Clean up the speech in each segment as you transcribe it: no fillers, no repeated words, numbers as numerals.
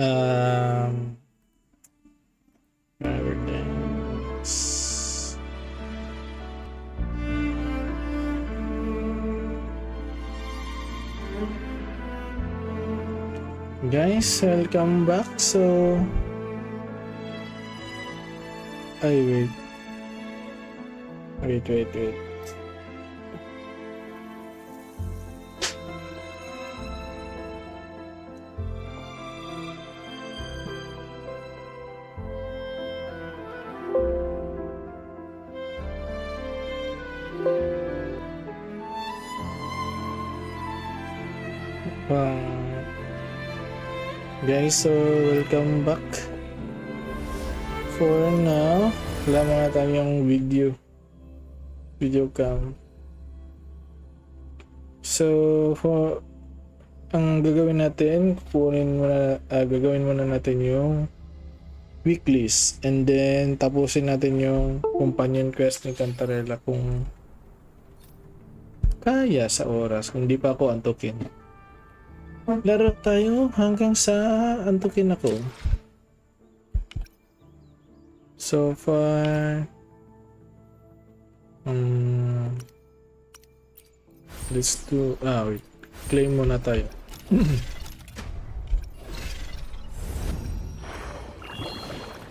Um, everything's guys, welcome back. So, ay wait. Guys, so welcome back. For now, wala mga tayong video cam. So for ang gagawin natin, gagawin muna natin yung weeklies, and then tapusin natin yung companion quest ni Cantarella kung kaya sa oras, kung di pa ako antukin. Laro tayo hanggang sa antukin ako. So far, let's do, wait, claim muna tayo.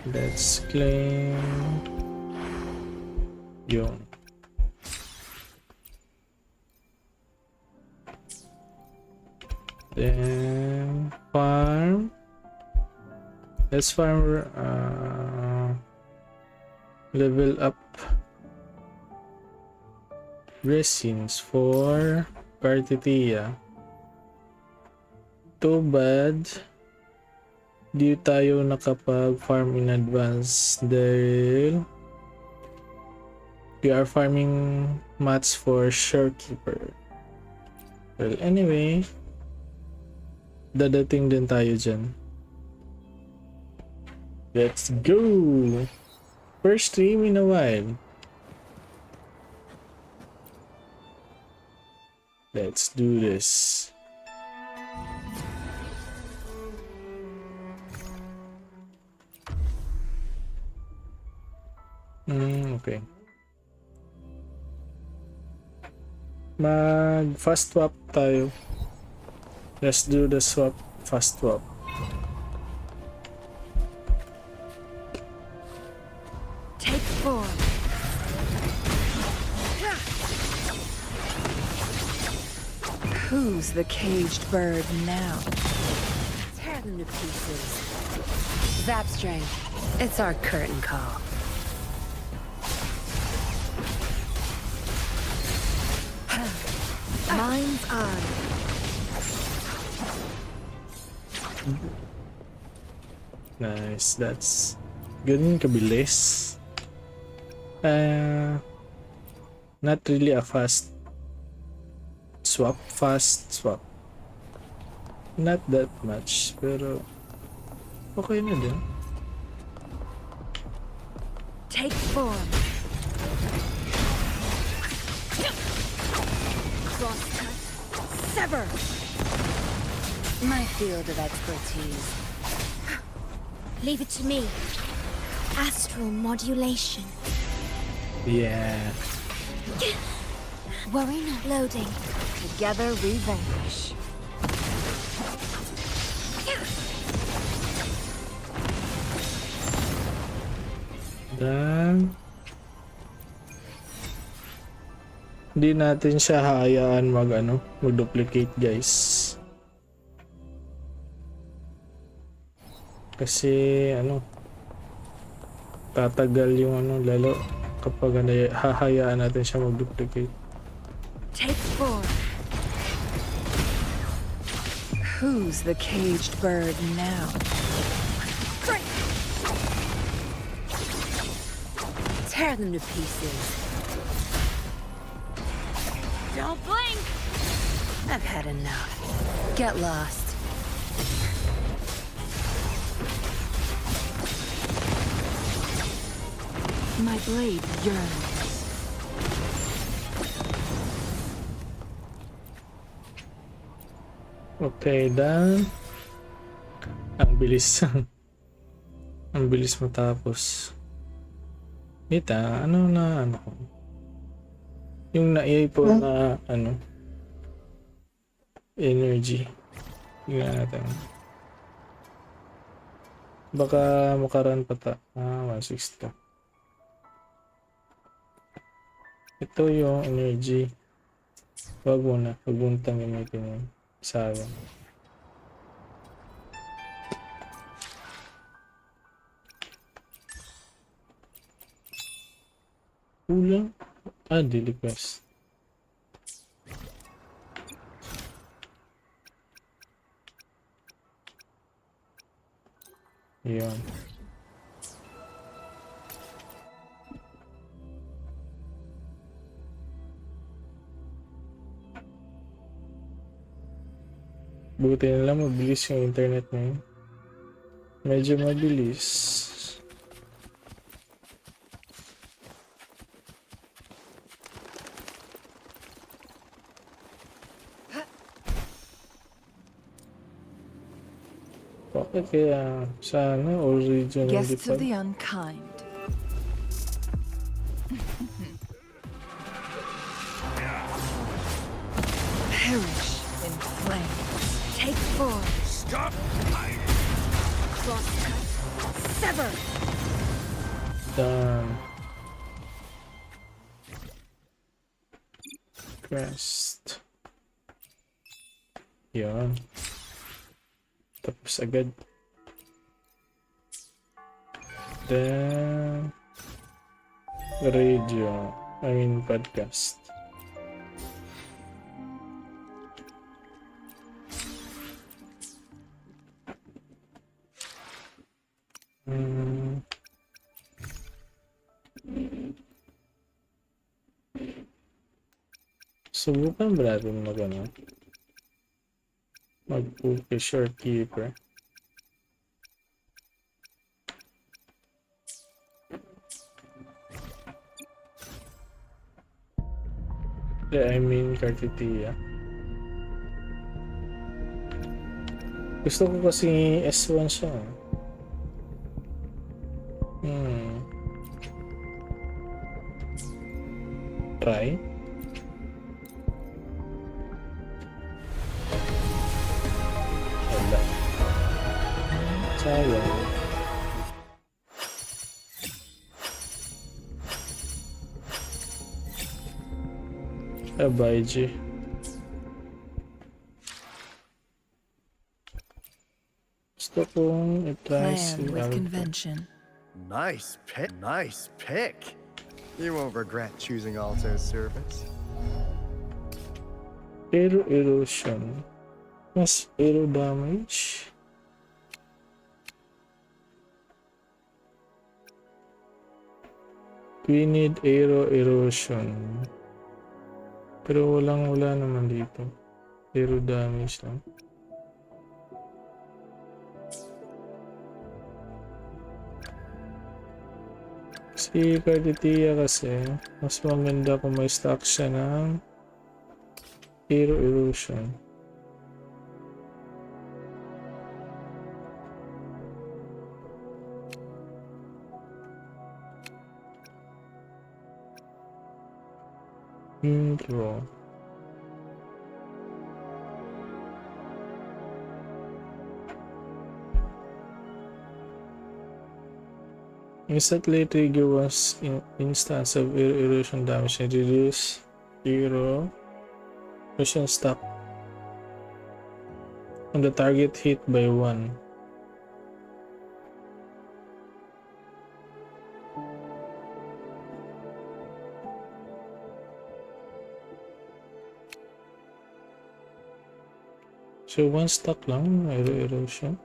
Let's claim yun. Then farm. Let's farm level up resins for Cartitia. Too bad di tayo nakapag-farm in advance dahil we are farming mats for Shorekeeper. Well, anyway, dadating din tayo dyan. Let's go! First stream in a while. Let's do this. Okay. Mag fast swap tayo. Let's do the fast swap. Take form. Who's the caged bird now? Tear them to pieces. Zap string. It's our curtain call. Mine's on. Nice, that's ganun kabilis. Not really a fast swap. Not that much, pero okay na din. Take form. Crosscut. Sever. My field of expertise. Leave it to me. Astral modulation. Yeah. Worry not loading. Together we vanish. Dan hindi natin siya hayaan mag-duplicate, guys. Kasi tatagal yung lalo kapag hahayaan natin siya mag-duplicate. Take form. Who's the caged bird now? Great. Tear them to pieces. Don't blink. I've had enough. Get lost. My blade yearns. Okay, dan ang Bilis. Ang bilis matapos. Kita, ano na ano ko? Yung naipon na ano energy. Tingnan natin. Baka makaran pa ta. 160. Ito yung energy. Wag muna. Wag muna tang gamitin yun. Sayang. Kulang. Daily quest. Yan. Buti na lang mabilis yung internet na yun. Medyo mabilis. Bakit kaya sana original Guests pa? of the unkind. Perish in flame. Take form. Stop hiding! Cross cut. Sever. Done. Quest. Yan. Tapos agad. Then radio. I mean podcast. Subukan ba natin mag-puke shortkeeper? I mean Cartitilla. Gusto ko kasi S1 siya. Try. Wala. Sayang. Abay, G. Gusto kong i-try si Planned with Alpha. convention. Nice pick. Nice pick. You won't regret choosing Alto's service. Aero erosion. Mas aero damage. We need aero erosion. Pero wala naman dito. Aero damage lang. Si Cartitilla kasi, mas maganda kung may stock siya ng aero erosion. Intro. Instantly trigger once instance of aero erosion damage and reduce aero erosion stock on the target hit by 1. So, 1 stock lang, aero erosion.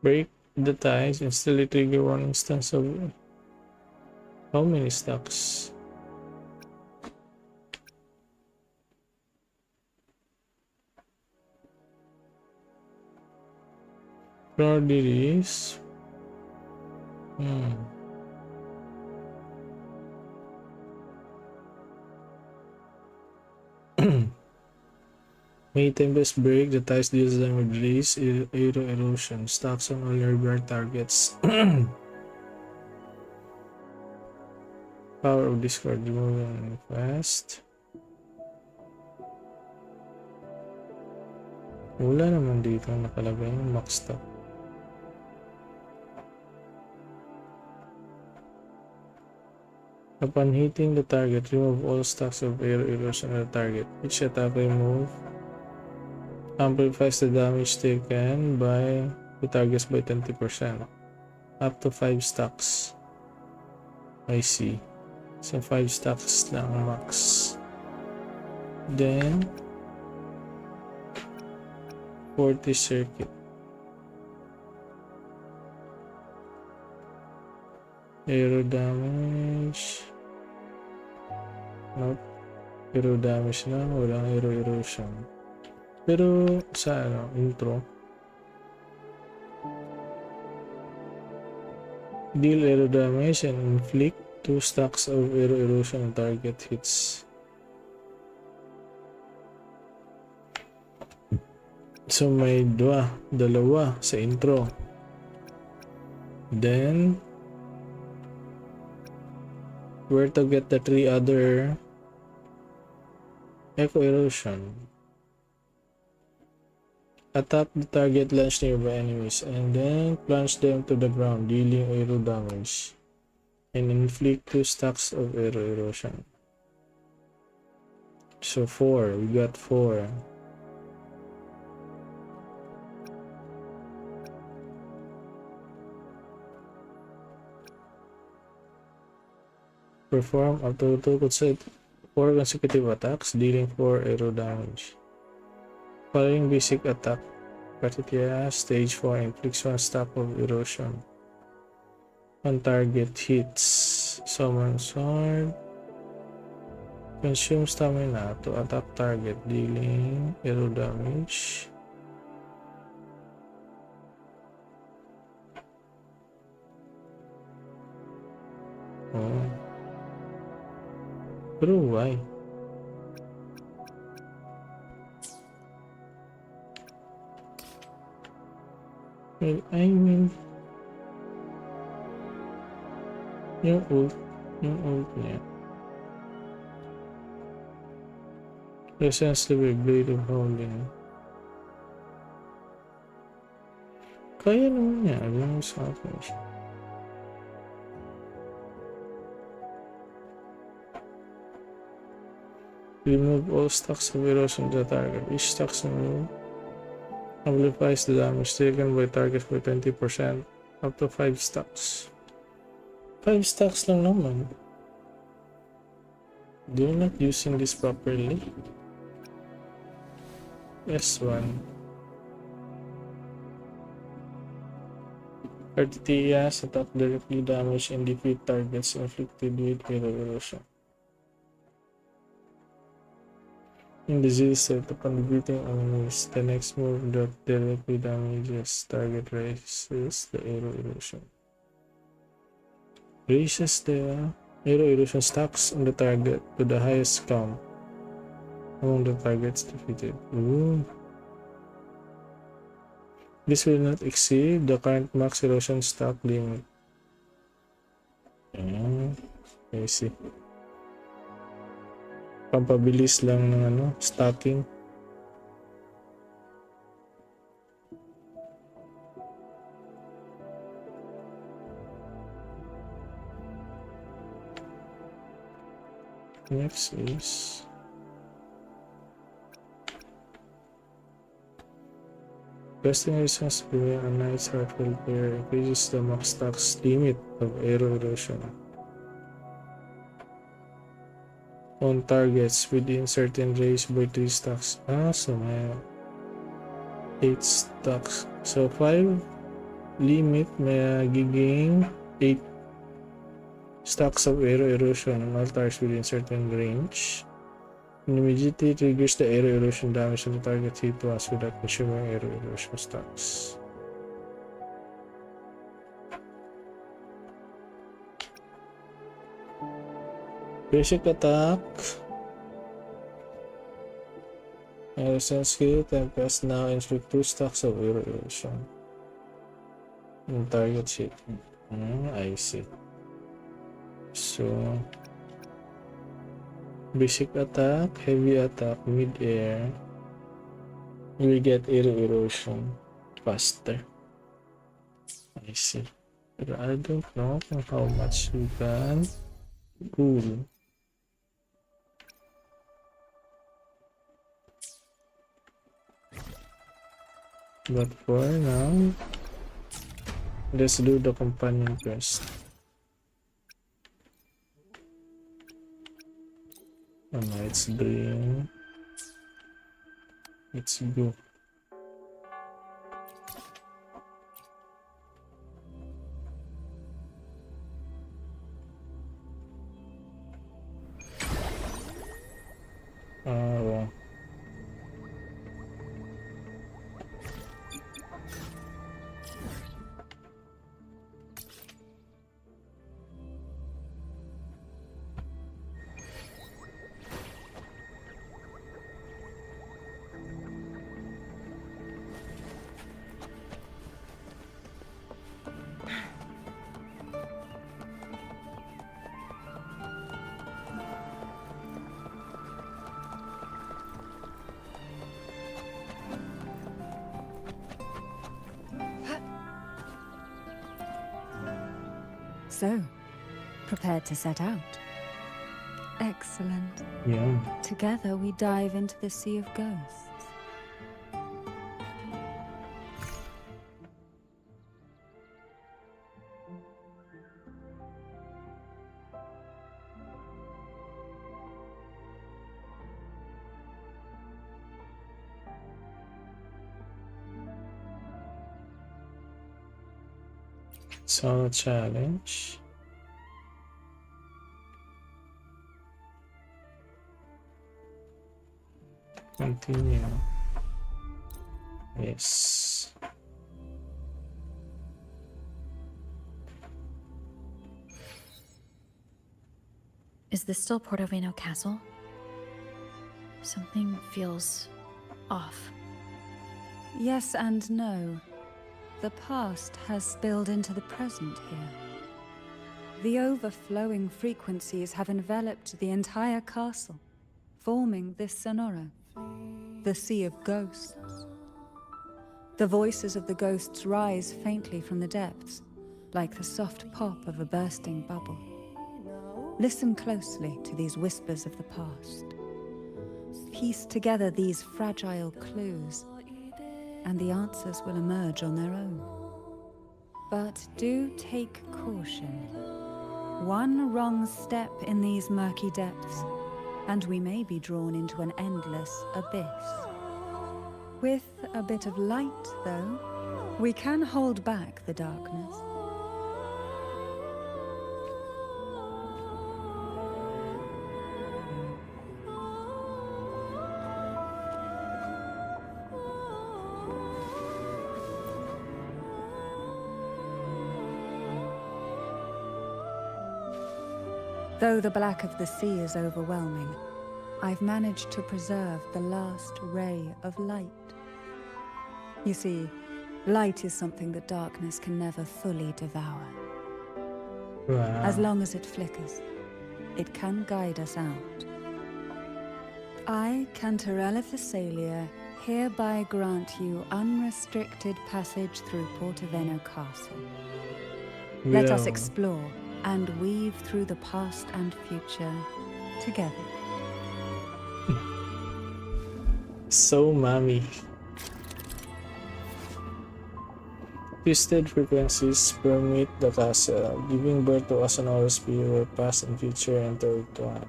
Break the ties, instantly trigger one instance of how many stocks? Priorities Hmm. May Tempest break, the ties deals damage raise, aero erosion, stacks on all nearby targets. Power of discard, removing fast. Wala naman dito nakalagay yung max stock. Upon hitting the target, remove all stacks of aero erosion on the target. Each attack remove amplifies the damage taken by the targets by 20%. Up to 5 stacks. I see. So 5 stacks lang max. Then 40 circuit. Aero damage. Nope. Aero damage lang. Walang aero erosion. Pero sa intro. Deal aero damage and inflict 2 stacks of aero erosion on target hits. So may dalawa sa intro. Then where to get the 3 other echo erosion. Attack the target launch nearby enemies and then plunge them to the ground, dealing aero damage. And inflict 2 stacks of aero erosion. So 4. We got 4. Perform up to 4 consecutive attacks, dealing 4 aero damage. Following basic attack, Partitia stage 4 inflicts 1 stack of erosion on target hits. Summon sword. Consume stamina to attack target, dealing aero damage. Oh. Pero why? Well, I mean, yung ult niya. Essentially, Blade of Howling. Kaya naman niya, alam mo sa akin. Remove all stacks of erosion to the target. Each stack removed amplifies the damage taken by target by 20%. Up to 5 stacks. 5 stacks lang naman. They're not using this properly. S1. Partitas attack directly damage and defeat targets inflicted with aero erosion. In the Z set, upon defeating enemies, the next move that directly damages target raises the aero erosion. Raises the aero erosion stacks on the target to the highest count among the targets defeated. Ooh. This will not exceed the current max erosion stack limit. I see. Pampabilis lang ng stacking. Next is Casting resistance to a Knight's Heartful player increases the max stacks limit of aero erosion on targets within certain range by 3 stacks. So may 8 stacks. So 5 limit may giging 8 stacks of aero erosion on all targets within certain range. And immediately triggers the aero erosion damage on the target hit once without consuming aero erosion stacks. Basic attack. Resistance skill, Tempest now inflict 2 stacks of erosion. In target sheet. I see. So, basic attack, heavy attack, mid-air. You will get erosion faster. I see. But I don't know how much you can pull. But for now, let's do the companion quest. Oh no, it's green. Let's go. Oh. So, prepared to set out? Excellent. Yeah. Together we dive into the Sea of Ghosts. Solo challenge. Continue. Yes. Is this still Portovino Castle? Something feels off. Yes and no. The past has spilled into the present here. The overflowing frequencies have enveloped the entire castle, forming this Sonoro, the Sea of Ghosts. The voices of the ghosts rise faintly from the depths, like the soft pop of a bursting bubble. Listen closely to these whispers of the past. Piece together these fragile clues, and the answers will emerge on their own. But do take caution. One wrong step in these murky depths, and we may be drawn into an endless abyss. With a bit of light, though, we can hold back the darkness. Though the black of the sea is overwhelming, I've managed to preserve the last ray of light. You see, light is something that darkness can never fully devour. Wow. As long as it flickers, it can guide us out. I, Cantarella Thessalia, hereby grant you unrestricted passage through Portovino Castle. Let us Well, explore and weave through the past and future together. so mommy. Twisted frequencies permeate the castle, giving birth to a sonorous spirit where past and future intertwine.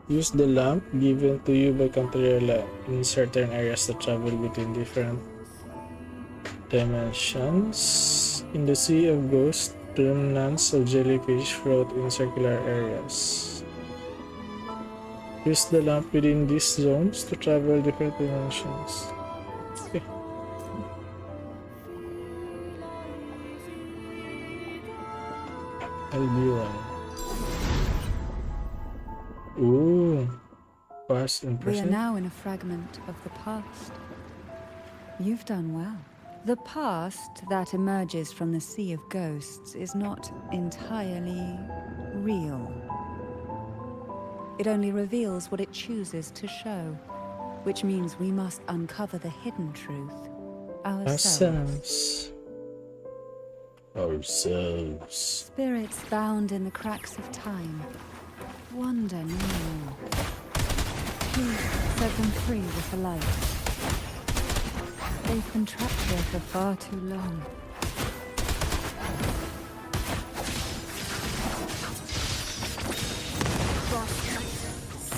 Use the lamp given to you by Cantarella in certain areas to travel between different dimensions. In the Sea of Ghosts, remnants of jellyfish float in circular areas. Use the lamp within these zones to travel different dimensions. Okay. I'll be one. Ooh, past and We are present. now in a fragment of the past. You've done well. The past that emerges from the Sea of Ghosts is not entirely real. It only reveals what it chooses to show, which means we must uncover the hidden truth ourselves. Ourselves. Spirits bound in the cracks of time wander no more. Please set them free with the light. They've been trapped here for far too long. Crosscut.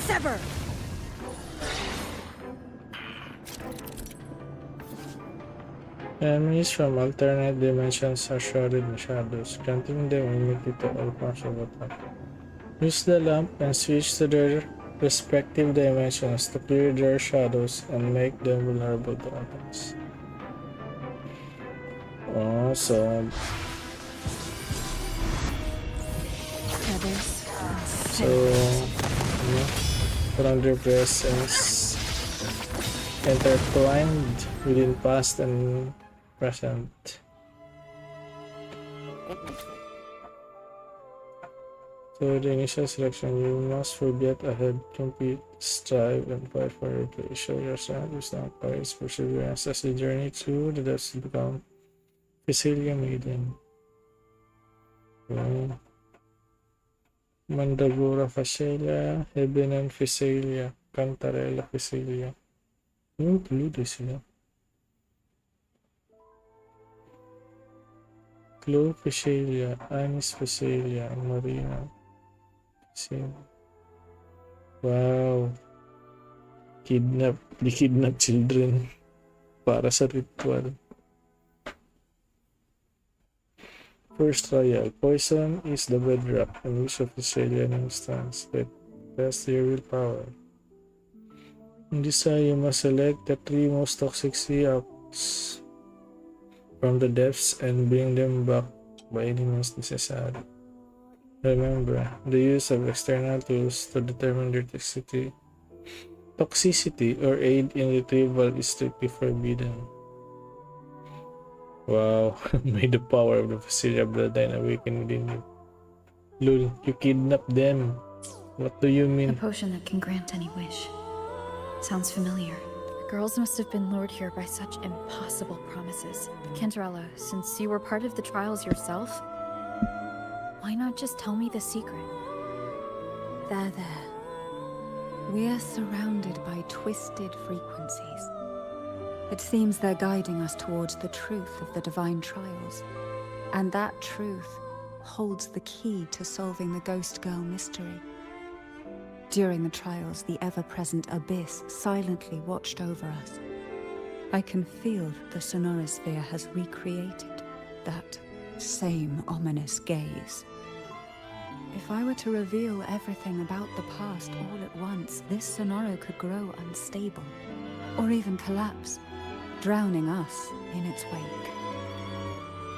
Sever! Enemies from alternate dimensions are shrouded in shadows, granting them immunity to all forms of attack. Use the lamp and switch to their respective dimensions to clear their shadows and make them vulnerable to attacks. Awesome. Feathers and So, from their presence intertwined within past and present. So the initial selection, you must forget ahead, compete, strive, and fight for your place. Show your strength, wisdom, courage, perseverance as you journey through the depths to become Physalia Maiden. Okay. Mandragora Physalia, Heaven and Physalia, Cantarella Physalia. Yung tuloy sila. Chloe Physalia, Anis Physalia, Marina. Wow. Kidnap children para sa ritual. First trial. Poison is the bedrock and use of Australian instance that tests your willpower. In this trial, you must select the 3 most toxic sea ops from the depths and bring them back by any means necessary. Remember, the use of external tools to determine their toxicity or aid in retrieval is strictly forbidden. Wow, may the power of the Physalia bloodline awaken within you. Lul, you kidnapped them. What do you A mean? potion that can grant any wish. Sounds familiar. The girls must have been lured here by such impossible promises. Cantarella, since you were part of the trials yourself, why not just tell me the secret? There. We are surrounded by twisted frequencies. It seems they're guiding us towards the truth of the divine trials. And that truth holds the key to solving the Ghost Girl mystery. During the trials, the ever-present abyss silently watched over us. I can feel that the sonorosphere has recreated that same ominous gaze. If I were to reveal everything about the past all at once, this sonoro could grow unstable, or even collapse, drowning us in its wake.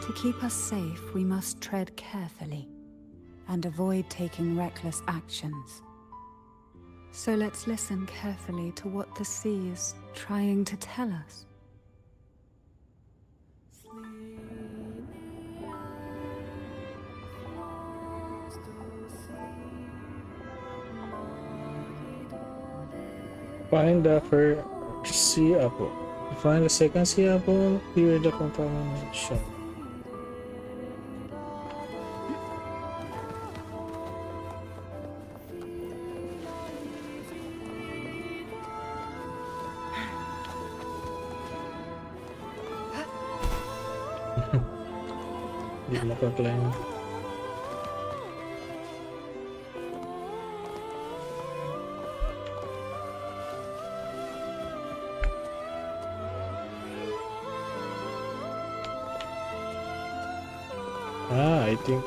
To keep us safe, we must tread carefully and avoid taking reckless actions. So let's listen carefully to what the sea is trying to tell us. Find the first sea apple. Find the second sea apple, clear the contamination. Di makaklaim. I think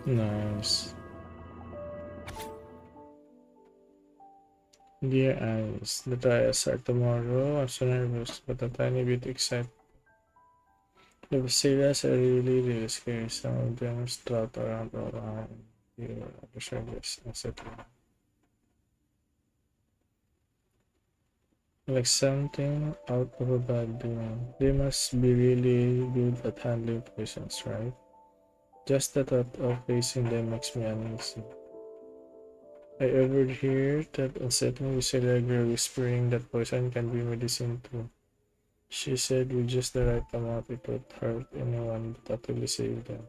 nice. Dear Alice, the trials are tomorrow. I'm so nervous, but a tiny bit excited. The Basilas are really scary. Some of them strut around all around you. The strangers unsettling. Like something out of a bad dream. They must be really good at handling poisons, right? Just the thought of facing them makes me uneasy. I overheard that unsettling Lucilla girl whispering that poison can be medicine too. She said with just the right amount it would hurt anyone but utterly save them.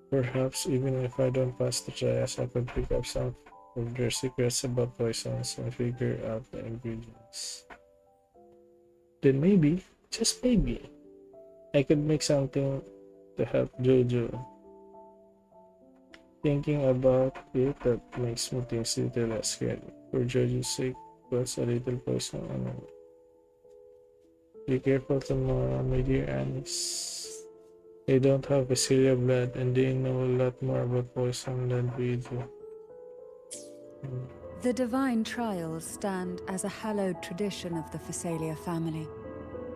Perhaps even if I don't pass the trials, I could pick up some of their secrets about poisons and figure out the ingredients. Then maybe, just maybe, I could make something to help Jojo. Thinking about it, that makes me think a little less scary. For Jojo's sake, what's a little poison anyway? Be careful tomorrow, my dear Anis. They don't have Basilia blood and they know a lot more about poison than we do. The divine trials stand as a hallowed tradition of the Phasalia family,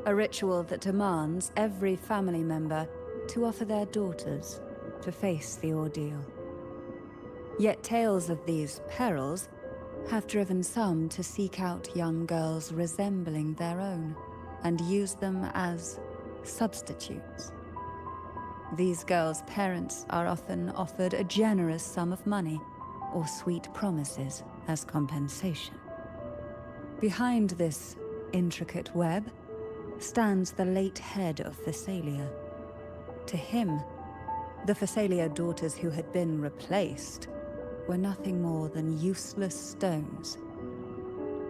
a ritual that demands every family member to offer their daughters to face the ordeal. Yet tales of these perils have driven some to seek out young girls resembling their own and use them as substitutes. These girls' parents are often offered a generous sum of money or sweet promises as compensation. Behind this intricate web stands the late head of Phasalia. To him, the Phasalia daughters who had been replaced were nothing more than useless stones.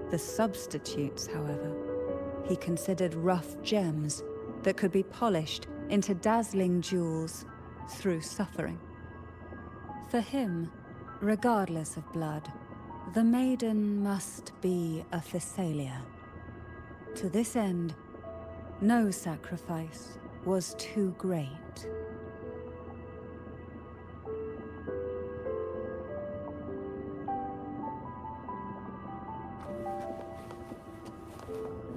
The substitutes, however, he considered rough gems that could be polished into dazzling jewels through suffering. For him, regardless of blood, the maiden must be a Phasalia. To this end, no sacrifice was too great.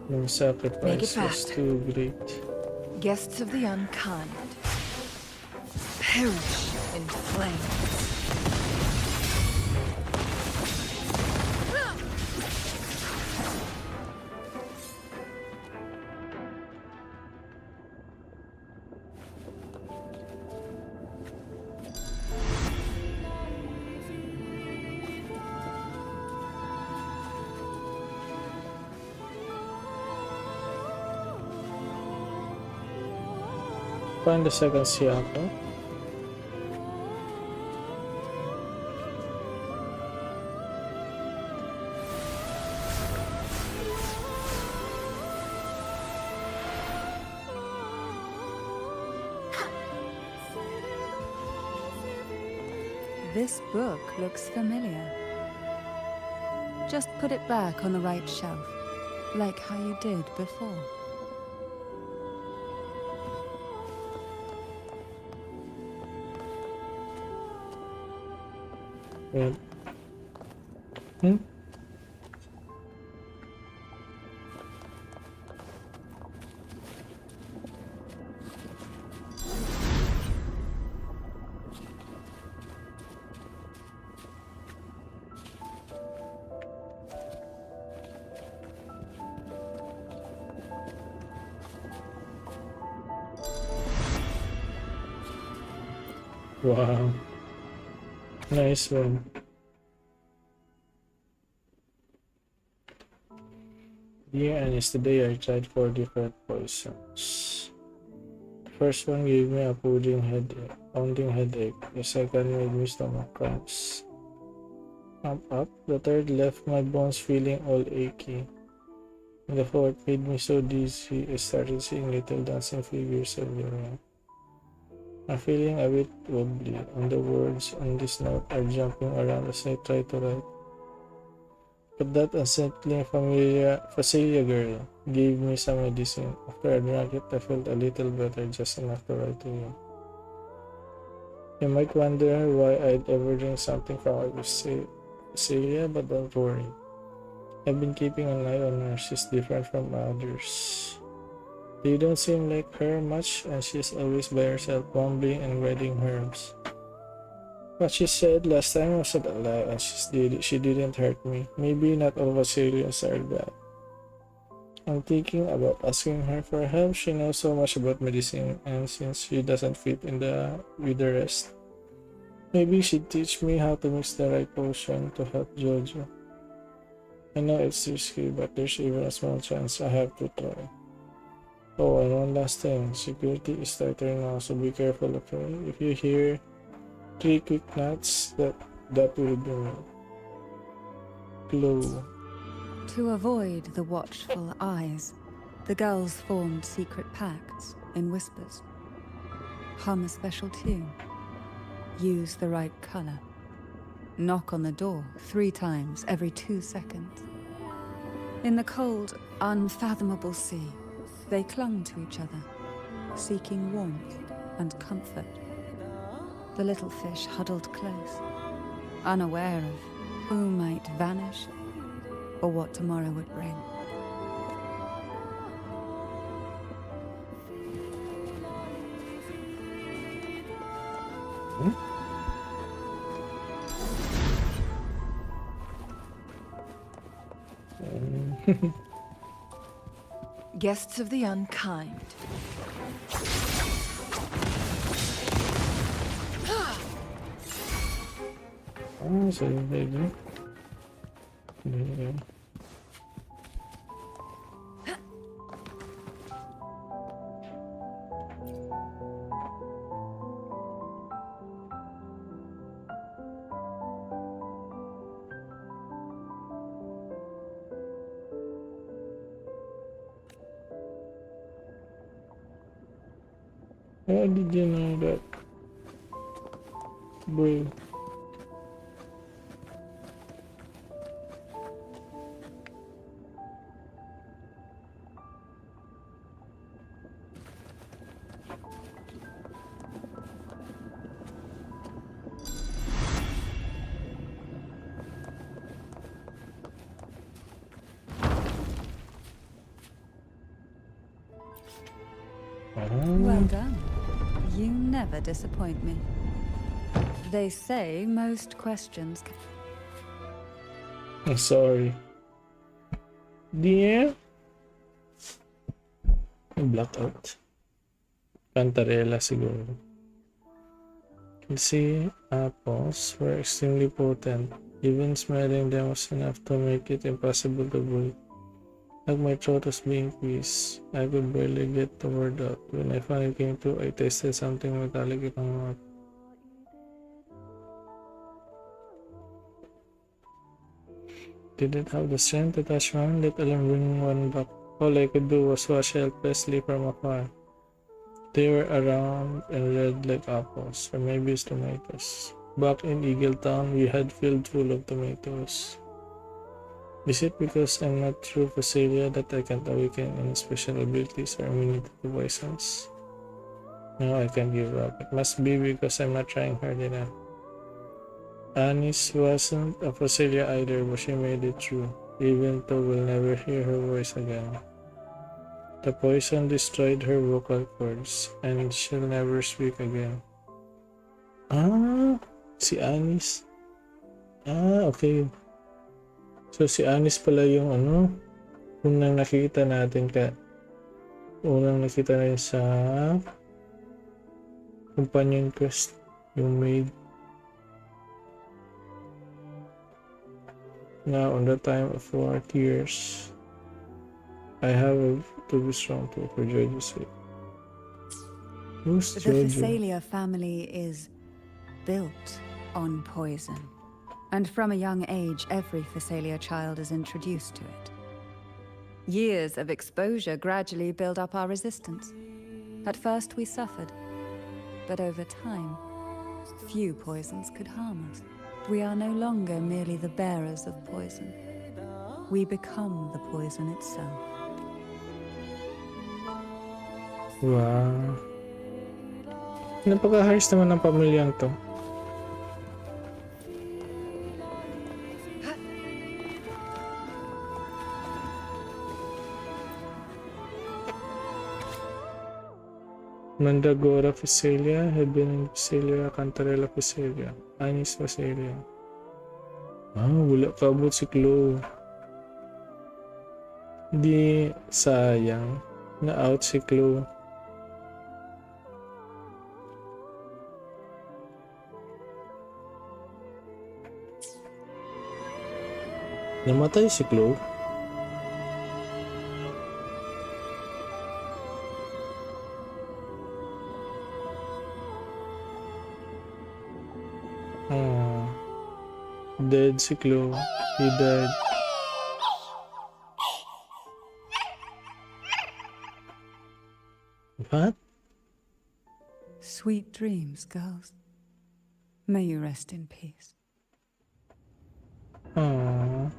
No sacrifice was fast. too great. Guests of the unkind, perish in flames. Find the second Siako. This book looks familiar. Just put it back on the right shelf, like how you did before. Wait. Hmm? Wow. Nice one. Yeah, and yesterday I tried 4 different poisons. The first one gave me a pounding headache. The second made me stomach cramps. Up. The third left my bones feeling all achy. And the fourth made me so dizzy I started seeing little dancing figures everywhere. I'm feeling a bit wobbly, and the words on this note are jumping around as I try to write. But that unsettling Phasalia girl gave me some medicine. After I drank it, I felt a little better, just enough to write to you. You might wonder why I'd ever drink something from Phasalia, but don't worry. I've been keeping an eye on her. She's different from others. You don't seem like her much, and she's always by herself, mumbling and grinding herbs. What she said last time was a lie, and she didn't hurt me. Maybe not all Vasilians are bad. I'm thinking about asking her for help. She knows so much about medicine, and since she doesn't fit in with the rest, maybe she'd teach me how to mix the right potion to help Jojo. I know it's risky, but there's even a small chance I have to try. Oh, and one last thing. Security is tighter now, so be careful, okay? If you hear 3 quick knocks, that will be me. Glow. To avoid the watchful eyes, the girls formed secret pacts in whispers. Hum a special tune. Use the right color. Knock on the door 3 times every 2 seconds. In the cold, unfathomable sea, they clung to each other, seeking warmth and comfort. The little fish huddled close, unaware of who might vanish or what tomorrow would bring. Guests of the unkind. Oh, so baby. Yeah. How did you know that, bro? Well done. You never disappoint me. They say most questions I'm sorry. Yeah. Blackout. Cantarella siguro. You see, apples were extremely potent. Even smelling them was enough to make it impossible to breathe. Like my throat was being squeezed. I could barely get the word out. When I finally came to, I tasted something metallic in my mouth. Didn't have the strength to touch one, let alone bring one back. All I could do was watch helplessly from afar. They were around and red like apples, or maybe it's tomatoes. Back in Eagle Town, we had field full of tomatoes. Is it because I'm not true Facelia that I can't awaken any special abilities or immunity to poisons? No, I can't give up. It must be because I'm not trying hard enough. Anis wasn't a Facelia either, but she made it through, even though we'll never hear her voice again. The poison destroyed her vocal cords, and she'll never speak again. Ah, si Anis. Ah, okay. So si Anis pala yung unang nakikita natin unang nakita natin sa companion quest, yung maid. Now, on the time of 4 tears, I have to be strong too for Jojo's sake. Who's The Jojo? Phasalia family is built on poison. And from a young age, every Phasalia child is introduced to it. Years of exposure gradually build up our resistance. At first we suffered, but over time, few poisons could harm us. We are no longer merely the bearers of poison. We become the poison itself. Wow. Napaka-harsh naman ng pamilyang to. Mandragora Physalia, Heaven Physalia, Cantarella Physalia, Anis Physalia. Wala pa abot si Chloe. Di sayang na out si Chloe. Namatay si Chloe. Dead si Chloe. He died. What? Sweet dreams, girls. May you rest in peace. Aww.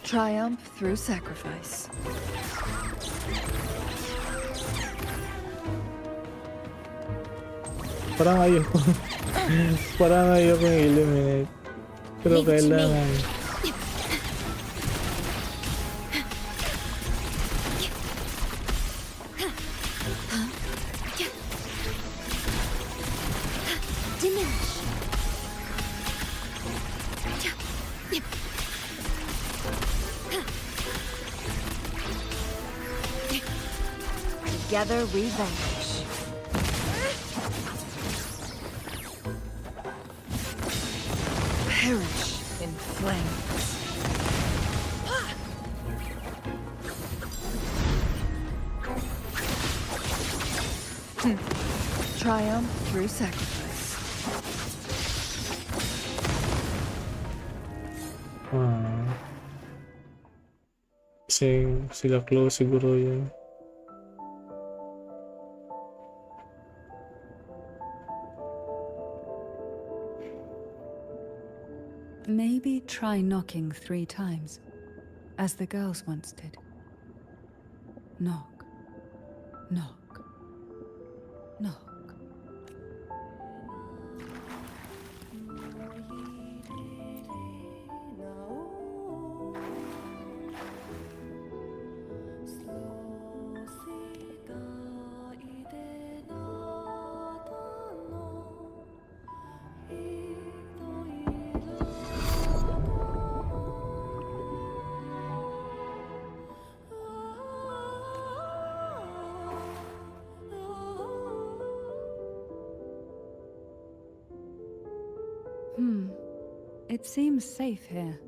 Triumph through sacrifice. Parang ayoko. Parang ayoko yung eliminate. Pero Leave it to me. kailangan. Diminish. Together we vanish. Perish in flames. Triumph through sacrifice. Kasi sila close siguro yun. Maybe try knocking 3 times, as the girls once did. Knock, knock, knock. It seems safe here.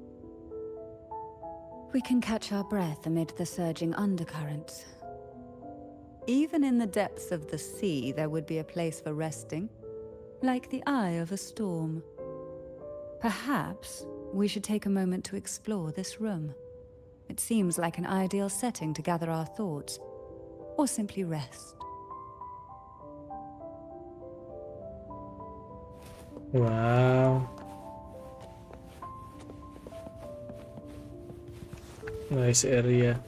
We can catch our breath amid the surging undercurrents. Even in the depths of the sea, there would be a place for resting, like the eye of a storm. Perhaps we should take a moment to explore this room. It seems like an ideal setting to gather our thoughts, or simply rest. Wow. Nice area.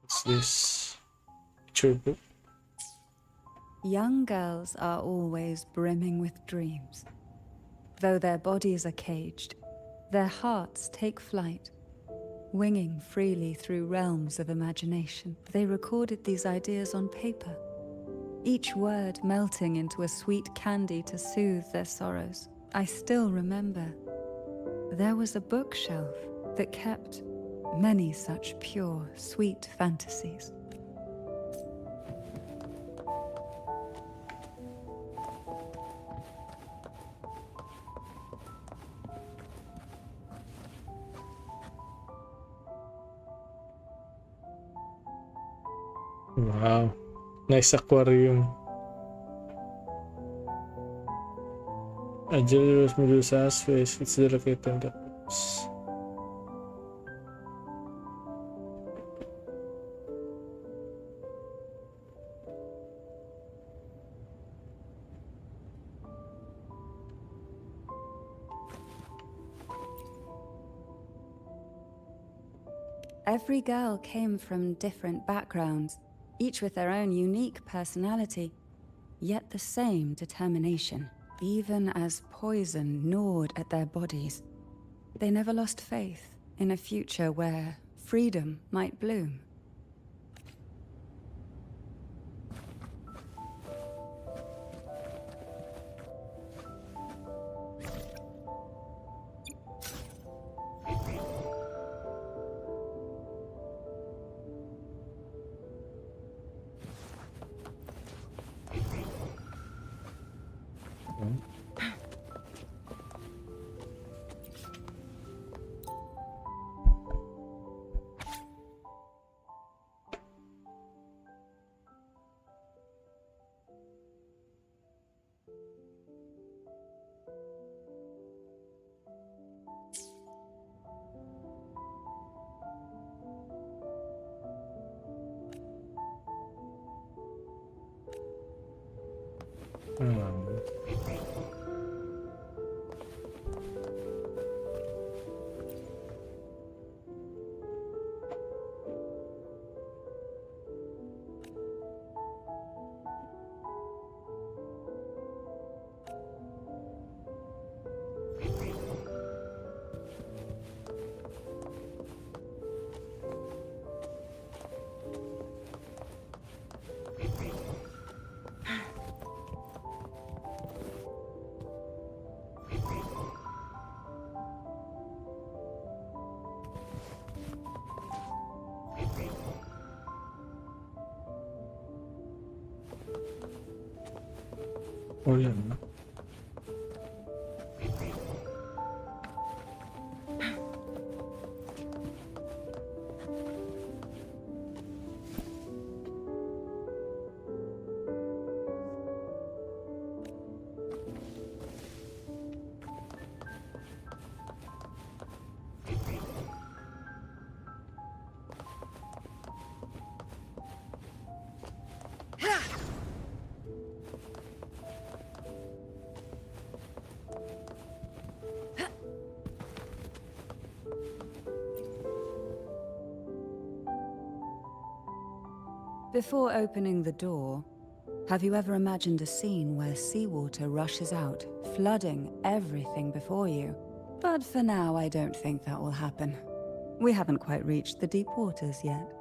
What's this? Picture book? Young girls are always brimming with dreams. Though their bodies are caged, their hearts take flight, winging freely through realms of imagination. They recorded these ideas on paper, each word melting into a sweet candy to soothe their sorrows. I still remember there was a bookshelf that kept many such pure, sweet fantasies. Wow. Nice aquarium. A generous Medusa's face. It's delicate and depths. Every girl came from different backgrounds, each with their own unique personality, yet the same determination. Even as poison gnawed at their bodies, they never lost faith in a future where freedom might bloom. Oh, yan. Before opening the door, have you ever imagined a scene where seawater rushes out, flooding everything before you? But for now, I don't think that will happen. We haven't quite reached the deep waters yet.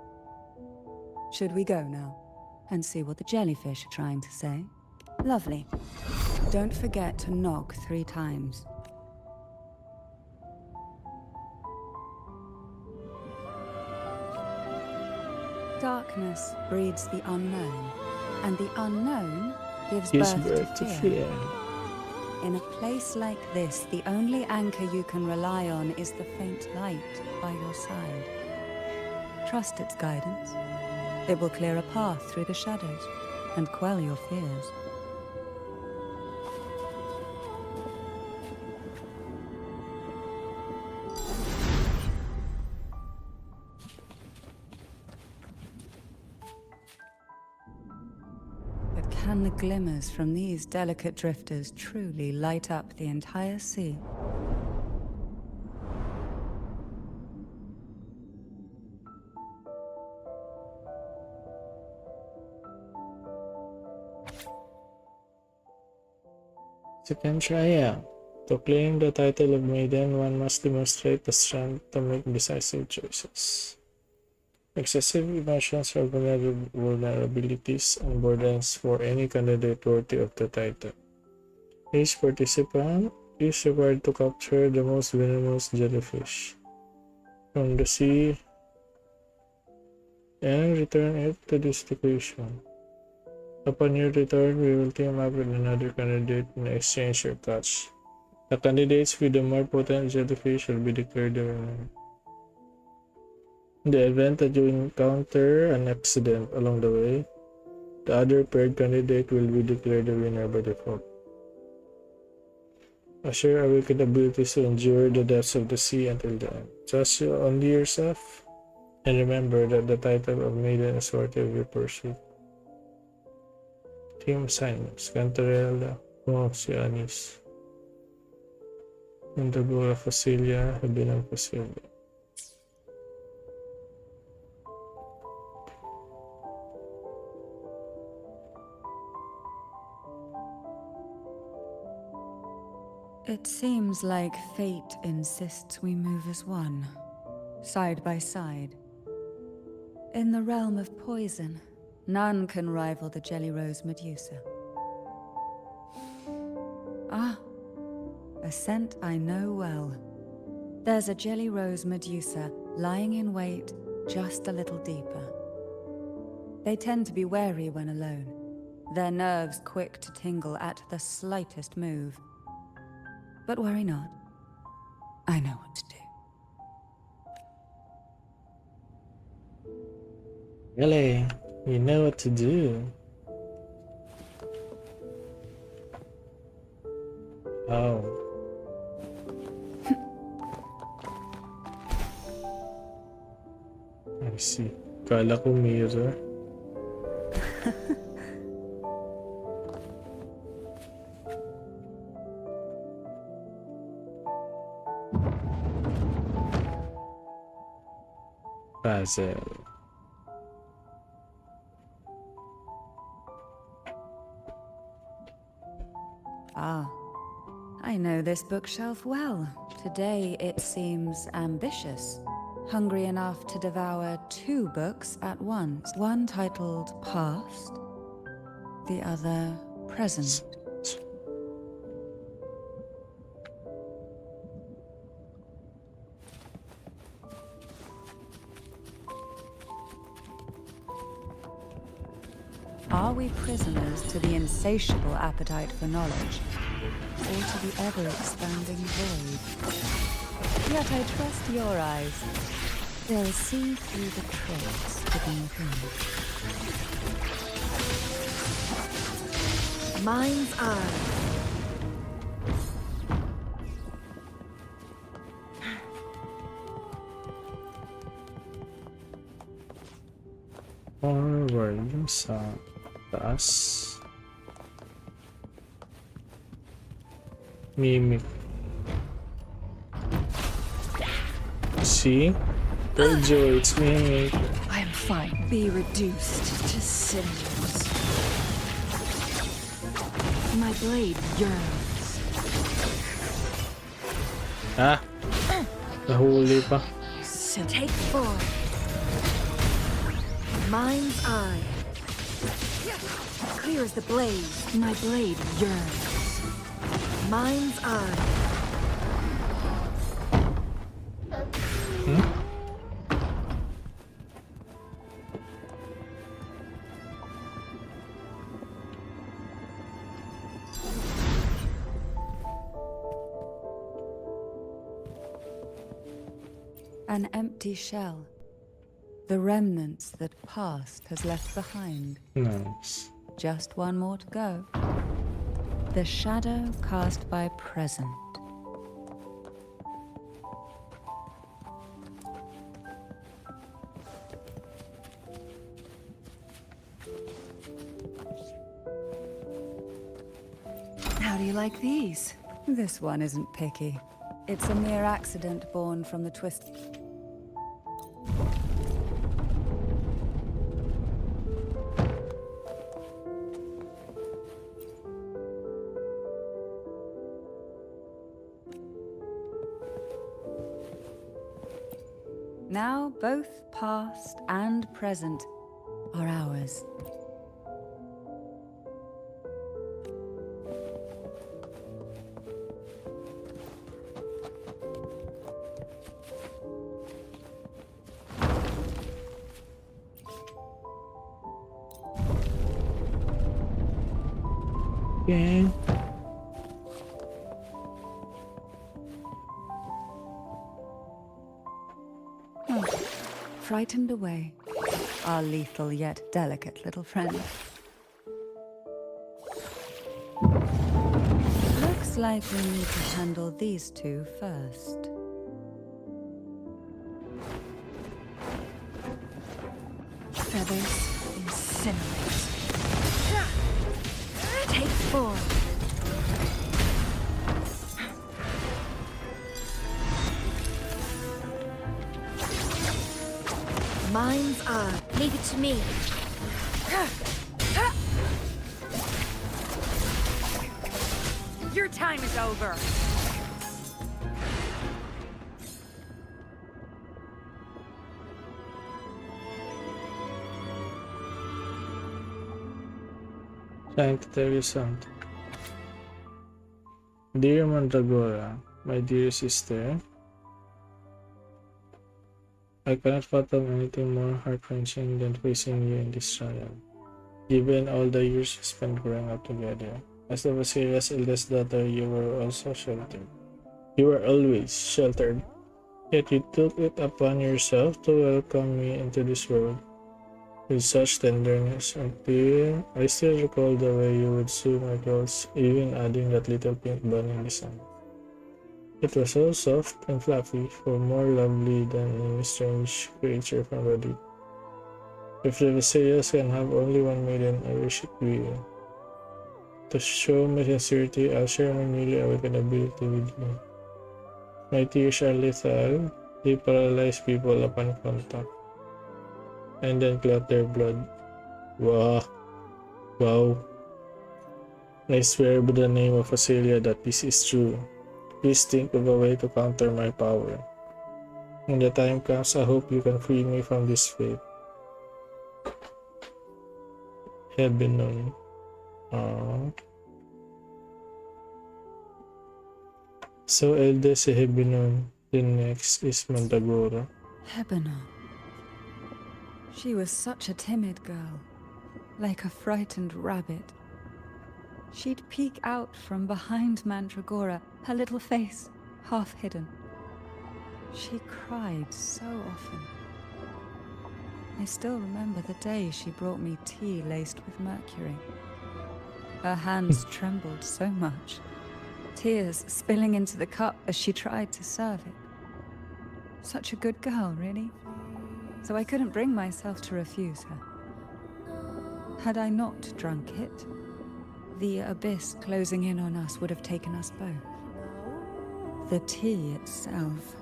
Should we go now and see what the jellyfish are trying to say? Lovely. Don't forget to knock 3 times. Darkness breeds the unknown, and the unknown gives Gives birth birth to to fear. fear. In a place like this, the only anchor you can rely on is the faint light by your side. Trust its guidance. It will clear a path through the shadows and quell your fears. But can the glimmers from these delicate drifters truly light up the entire sea? Second trial. To claim the title of maiden, one must demonstrate the strength to make decisive choices. Excessive emotions or vulnerabilities and burdens for any candidate worthy of the title. Each participant is required to capture the most venomous jellyfish from the sea and return it to this location. Upon your return, we will team up with another candidate and exchange your catch. The candidates with the more potent jellyfish will be declared the winner. In the event that you encounter an accident along the way, the other paired candidate will be declared the winner by default. Assure our wicked abilities to endure the depths of the sea until the end. Trust only yourself, and remember that the title of maiden is worthy of your pursuit. Team assignments: Cantarella, Anis, Mandagora Facilia, Habinang Facilia. It seems like fate insists we move as one, side by side. In the realm of poison, none can rival the Jelly Rose Medusa. Ah, a scent I know well. There's a Jelly Rose Medusa lying in wait just a little deeper. They tend to be wary when alone, their nerves quick to tingle at the slightest move. But worry not. I know what to do. Really? You know what to do. Oh. I see. Kala ko mirror. Puzzle. Ah, I know this bookshelf well. Today it seems ambitious. Hungry enough to devour 2 books at once. One titled Past, the other Present. Are we prisoners to the insatiable appetite for knowledge, or to the ever-expanding void? Yet I trust your eyes. They'll see through the tricks hidden within. Mind's eye. Forward yung sa taas. Mimic. See? Jojo, it's Mimic. I am fine. Be reduced to cinders. My blade yearns. Ah! Nahuli pa. Take 4. Mind's eye. Clear as the blaze. My blade yearns. Mind's eye. An empty shell. The remnants that past has left behind. Nice. Just one more to go. The shadow cast by present. How do you like these? This one isn't picky. It's a mere accident born from the twist. Now both past and present are ours. Okay. Frightened away. Our lethal yet delicate little friend. Looks like we need to handle these 2 first. Feathers incinerate. Take 4. Mind's eye. Leave it to me. Your time is over. Trying to tell you something. Dear Mandragora, my dear sister, I cannot fathom anything more heart-wrenching than facing you in this trial. Given all the years we spent growing up together, as the Vasilia's eldest daughter, you were also sheltered. You were always sheltered, yet you took it upon yourself to welcome me into this world with such tenderness until I still recall the way you would sew my clothes, even adding that little pink bunny design. It was so soft and fluffy, far more lovely than any strange creature from the deep. If the Visayas can have only one maiden, I wish it be you. To show my sincerity, I'll share my newly awakened ability with you. My tears are lethal, they paralyze people upon contact, and then clot their blood. Wow. Wow. I swear by the name of Vasilia that this is true. Please think of a way to counter my power. When the time comes, I hope you can free me from this fate. Heaven known. So eldest si Hebinon, then next is Mandragora. Hebenon. She was such a timid girl, like a frightened rabbit. She'd peek out from behind Mandragora, her little face half hidden. She cried so often. I still remember the day she brought me tea laced with mercury. Her hands trembled so much, tears spilling into the cup as she tried to serve it. Such a good girl, really. So I couldn't bring myself to refuse her. Had I not drunk it, the abyss closing in on us would have taken us both. The tea itself,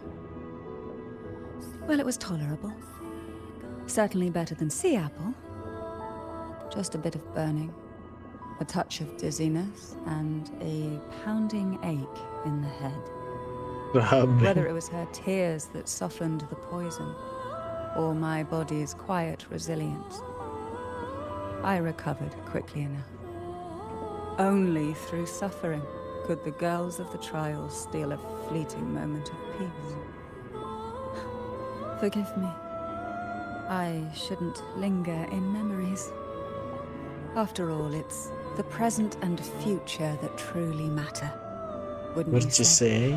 well, it was tolerable. Certainly better than sea apple. Just a bit of burning, a touch of dizziness, and a pounding ache in the head. Grabe. Whether it was her tears that softened the poison, or my body's quiet resilience, I recovered quickly enough. Only through suffering could the girls of the trials steal a fleeting moment of peace. Forgive me. I shouldn't linger in memories. After all, it's the present and future that truly matter. Wouldn't What did you say?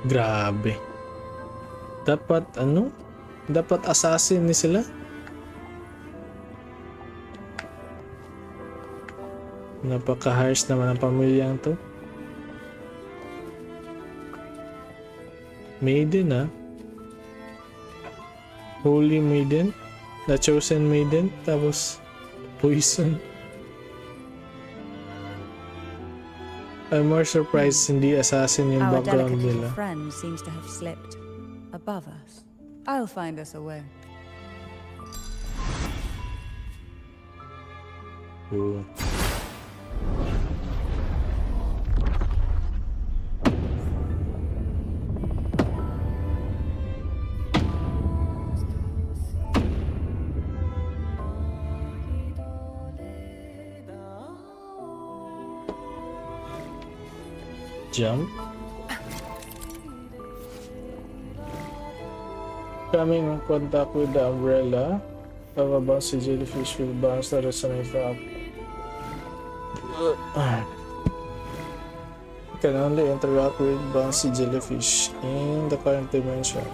Grabe. Dapat ano? Dapat assassin ni sila? Napaka-harsh naman ang pamilyang to. Maiden ah. Holy Maiden. The Chosen Maiden. Tapos poison. I'm more surprised hindi assassin yung Our background delicate nila. little friend seems to have slipped above us. I'll find us a way. Ooh. Jump. Coming in contact with the umbrella of a bouncy jellyfish will bounce that resonate from can only interact with bouncy jellyfish in the current dimension.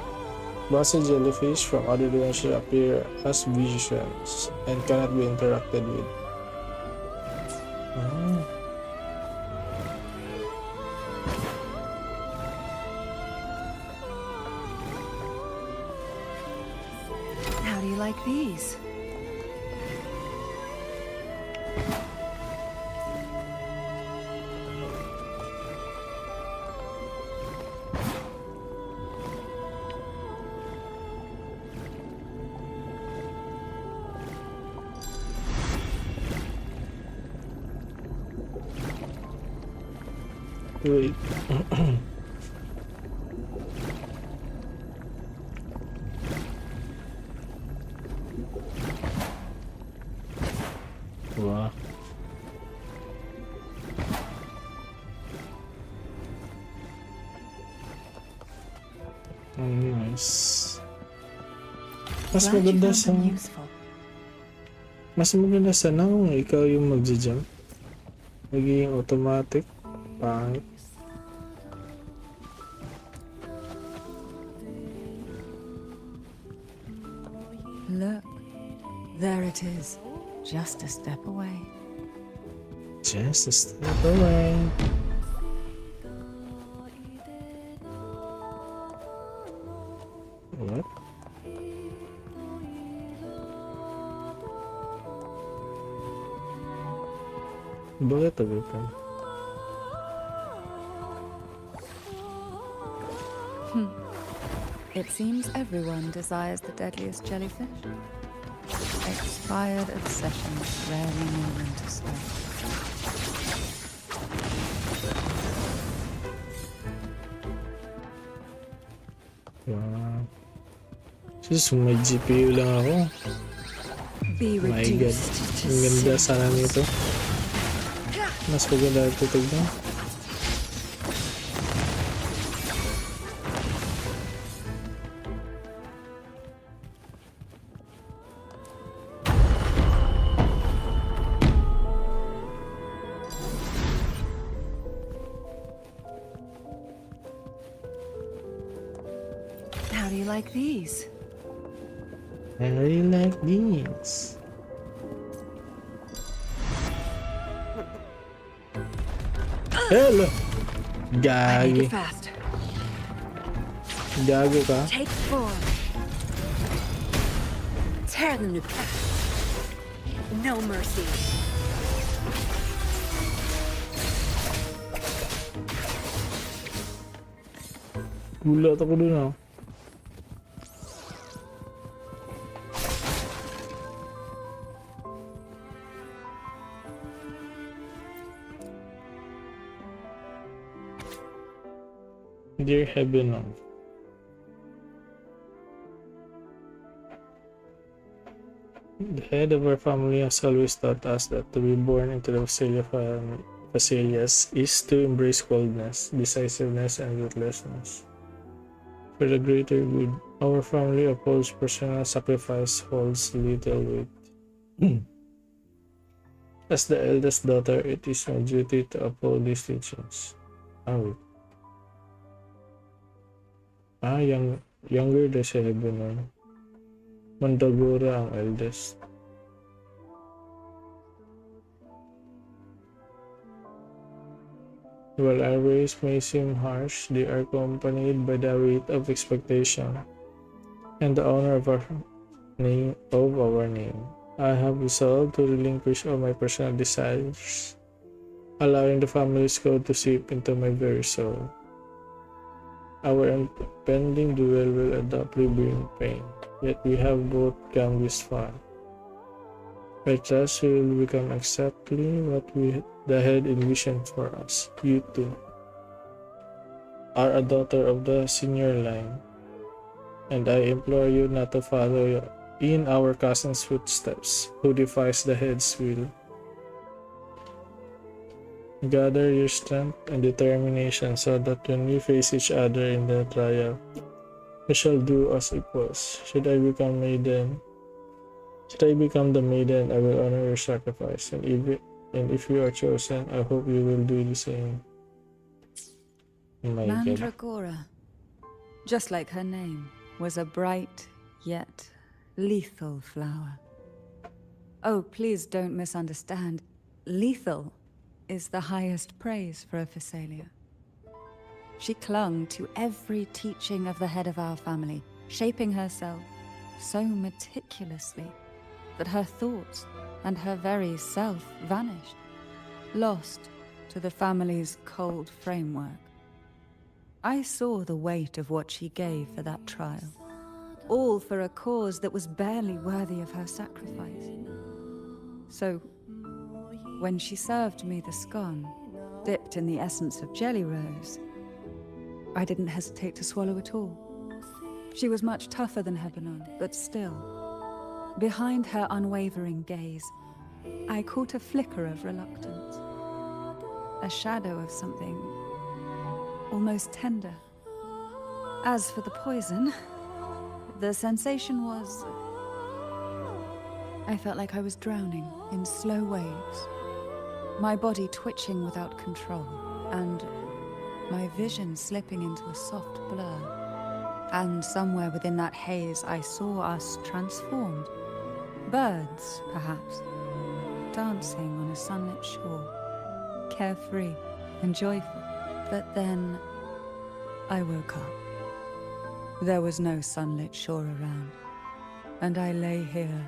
Bouncy jellyfish from other dimensions appear as visions and cannot be interacted with. How do you like these? Wait. Nice. Mas Glad you maganda found sa... them useful. Mas maganda sana kung ikaw yung magja-jump. Magiging automatic. Pangit. Look, there it is, just a step away. Just a step away. What? Bakit agad ka? It seems everyone desires the deadliest jellyfish. Expired obsessions rarely know when to stop. Wow. Sus, may GPU lang ako. Be My God. reduced to Ang ganda sin. sana nito. Mas maganda ito tignan. How do you like these? I really like these. Hello! Make Gagi. it fast. Gago ka? Take form. Tear them to no mercy. Gulat ako dun ah. Dear Heaven, the head of our family has always taught us that to be born into the Facilias is to embrace coldness, decisiveness, and ruthlessness. For the greater good, our family upholds personal sacrifice, holds little weight. As the eldest daughter, it is my duty to uphold these teachings. Wait. Younger daw si Heaven nun. Mandagora ang eldest. While our ways may seem harsh, they are accompanied by the weight of expectation and the honor of our name. I have resolved to relinquish all my personal desires, allowing the family's code to seep into my very soul. Our impending duel will undoubtedly bring pain, yet we have both come this far. I trust we will become exactly what the head envisioned for us. You too are a daughter of the senior line, and I implore you not to follow in our cousin's footsteps, who defies the head's will. Gather your strength and determination so that when we face each other in the trial, we shall do as equals. Should I become the maiden, I will honor your sacrifice, and if you are chosen, I hope you will do the same. My God. Mandragora, just like her name, was a bright yet lethal flower. Oh, please don't misunderstand. Lethal is the highest praise for a Phasalia. She clung to every teaching of the head of our family, shaping herself so meticulously that her thoughts and her very self vanished, lost to the family's cold framework. I saw the weight of what she gave for that trial, all for a cause that was barely worthy of her sacrifice. So, when she served me the scone, dipped in the essence of jelly rose, I didn't hesitate to swallow it all. She was much tougher than Hebanon, but still, behind her unwavering gaze, I caught a flicker of reluctance, a shadow of something almost tender. As for the poison, the sensation was... I felt like I was drowning in slow waves, my body twitching without control, and my vision slipping into a soft blur. And somewhere within that haze, I saw us transformed. Birds, perhaps, dancing on a sunlit shore, carefree and joyful. But then I woke up. There was no sunlit shore around, and I lay here,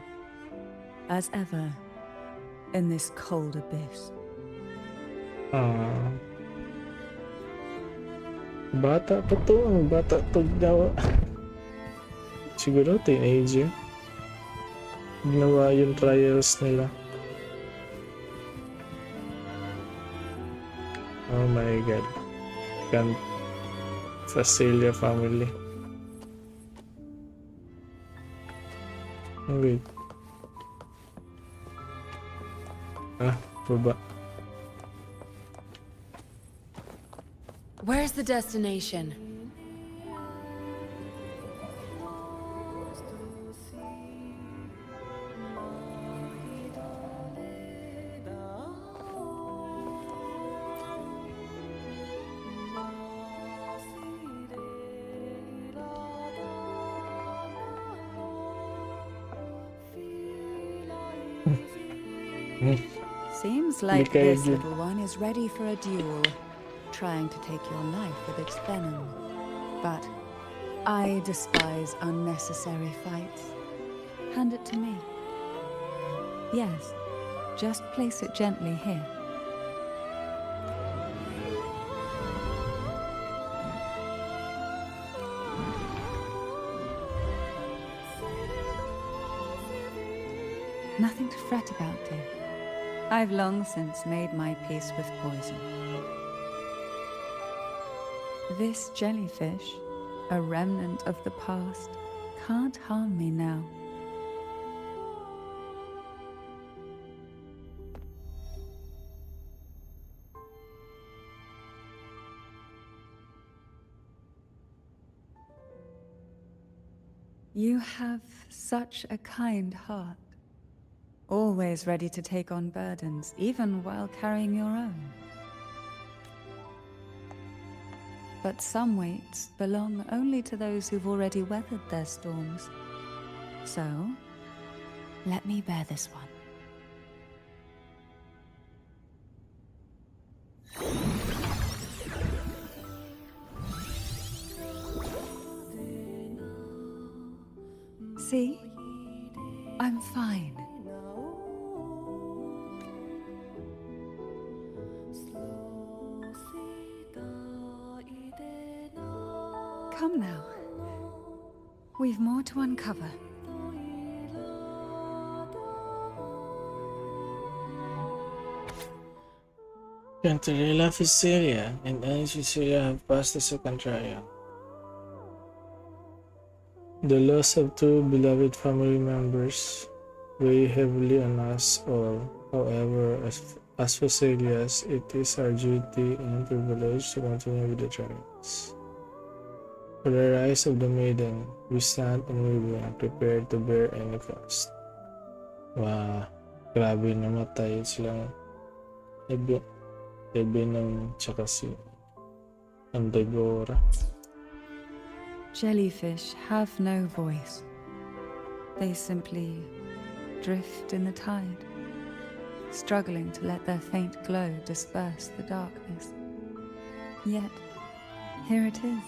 as ever, in this cold abyss. Bata pa to. Bata to daw. Siguro teenager. Ginawa yung trials nila. Oh my god. Facilia family. Oh, wait. Baba. Where's the destination? Seems like Because this little one is ready for a duel, trying to take your life with its venom. But I despise unnecessary fights. Hand it to me. Yes, just place it gently here. Nothing to fret about, dear. I've long since made my peace with poison. This jellyfish, a remnant of the past, can't harm me now. You have such a kind heart. Always ready to take on burdens, even while carrying your own. But some weights belong only to those who've already weathered their storms. So, let me bear this one. See? I'm fine. Come now. We've more to uncover. Cantarella, Facilia, and Facilia have passed the second trial. The loss of two beloved family members weigh heavily on us all. However, as Facilias, it is our duty and privilege to continue with the trials. For the rise of the maiden, we stand unwavering, prepared to bear any cost. Wow, grabe, namatay silang Venom tsaka si Andagora. Jellyfish have no voice. They simply drift in the tide, struggling to let their faint glow disperse the darkness. Yet, here it is,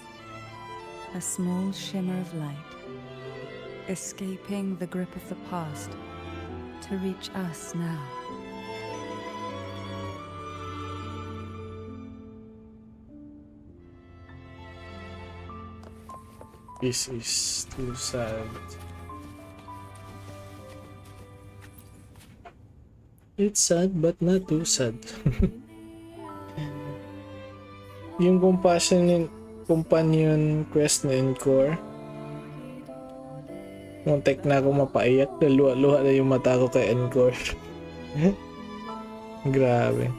a small shimmer of light, escaping the grip of the past to reach us now. This is too sad. It's sad but not too sad. Yung companion quest na Encore, muntik na ako mapaiyak, luha-luha na yung mata ko kay Encore. Grabe.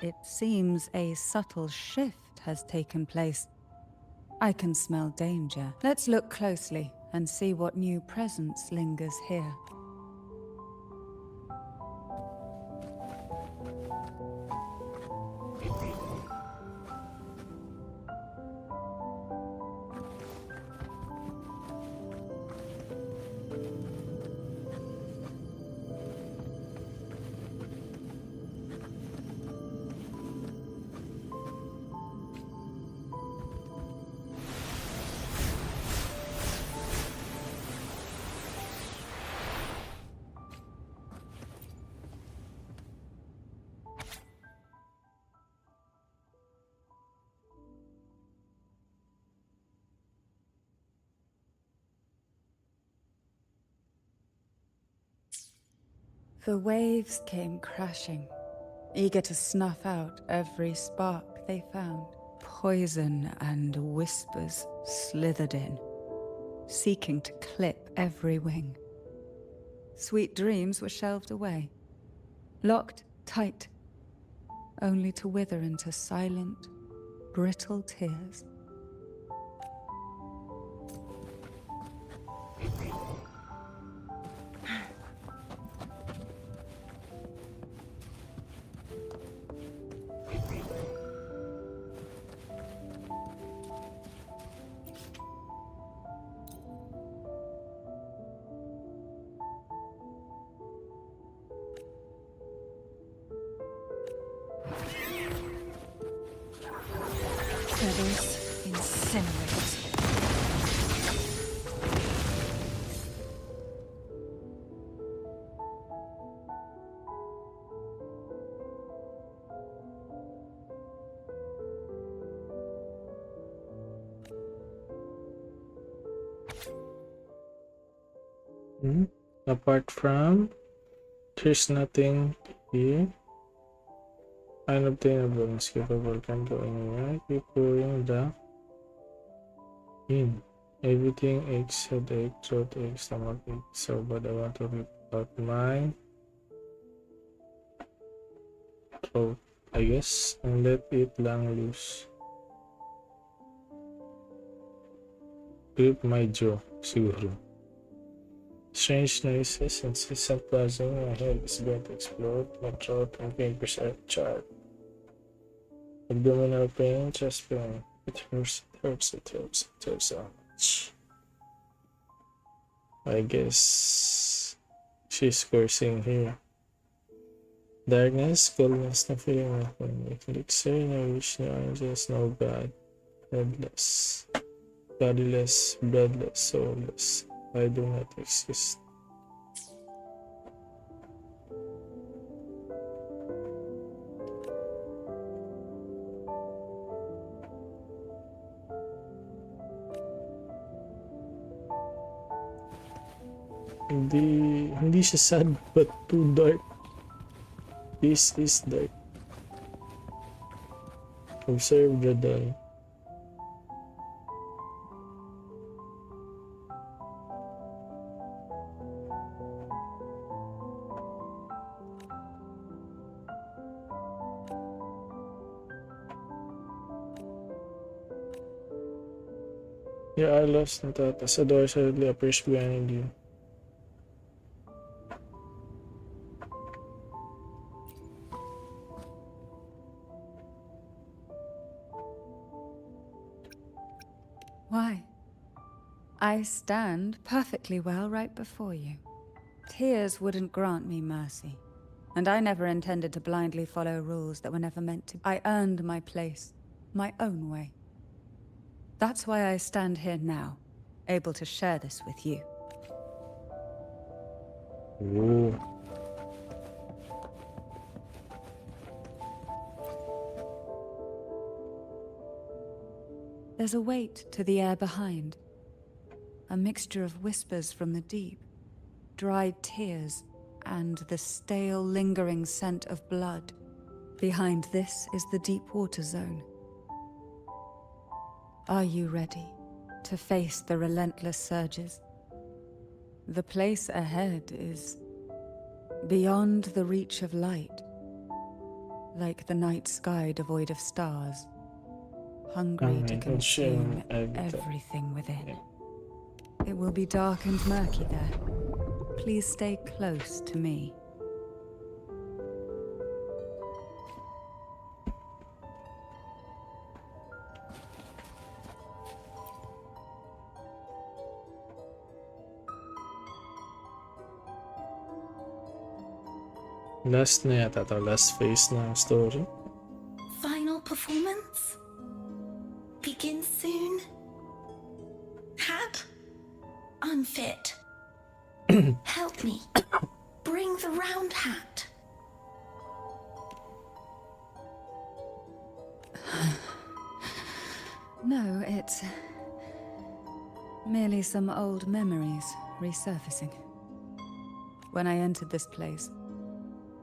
It seems a subtle shift has taken place. I can smell danger. Let's look closely and see what new presence lingers here. The waves came crashing, eager to snuff out every spark they found. Poison and whispers slithered in, seeking to clip every wing. Sweet dreams were shelved away, locked tight, only to wither into silent, brittle tears. Feathers incinerate. Apart from, there's nothing here. Unobtainable, skippable, can't go anywhere. Keep pouring the in. Everything aches, headache, throat ache, stomach ache. So, but I want to rip out my throat, I guess, and let it lang loose. Grip my jaw, siguro. Strange noises, incessant buzzing, my head is going to explode, my throat and fingers are charred. Abdominal pain, chest pain. It hurts, it hurts, it hurts, it hurts so much. I guess she's cursing here. Darkness, coldness, no feeling, nothing. Elixir, no wish, no angels, no God. Headless, bodiless, bloodless, soulless. I do not exist. Hindi siya sad but too dark. This is dark. Observe the dawn. You are lost in thought as a door suddenly appears behind you. Why? I stand perfectly well right before you. Tears wouldn't grant me mercy, and I never intended to blindly follow rules that were never meant to. I earned my place, my own way. That's why I stand here now, able to share this with you. Ooh. There's a weight to the air behind. A mixture of whispers from the deep, dried tears, and the stale, lingering scent of blood. Behind this is the deep water zone. Are you ready to face the relentless surges? The place ahead is beyond the reach of light. like the night sky devoid of stars, hungry to Hungry, consume consume everything. everything within. Yeah. It will be dark and murky there. Please stay close to me. Last na yata to, last phase ng story. Final performance? Begin soon? Hat? Unfit. Help me. Bring the round hat. No, it's merely some old memories resurfacing. When I entered this place,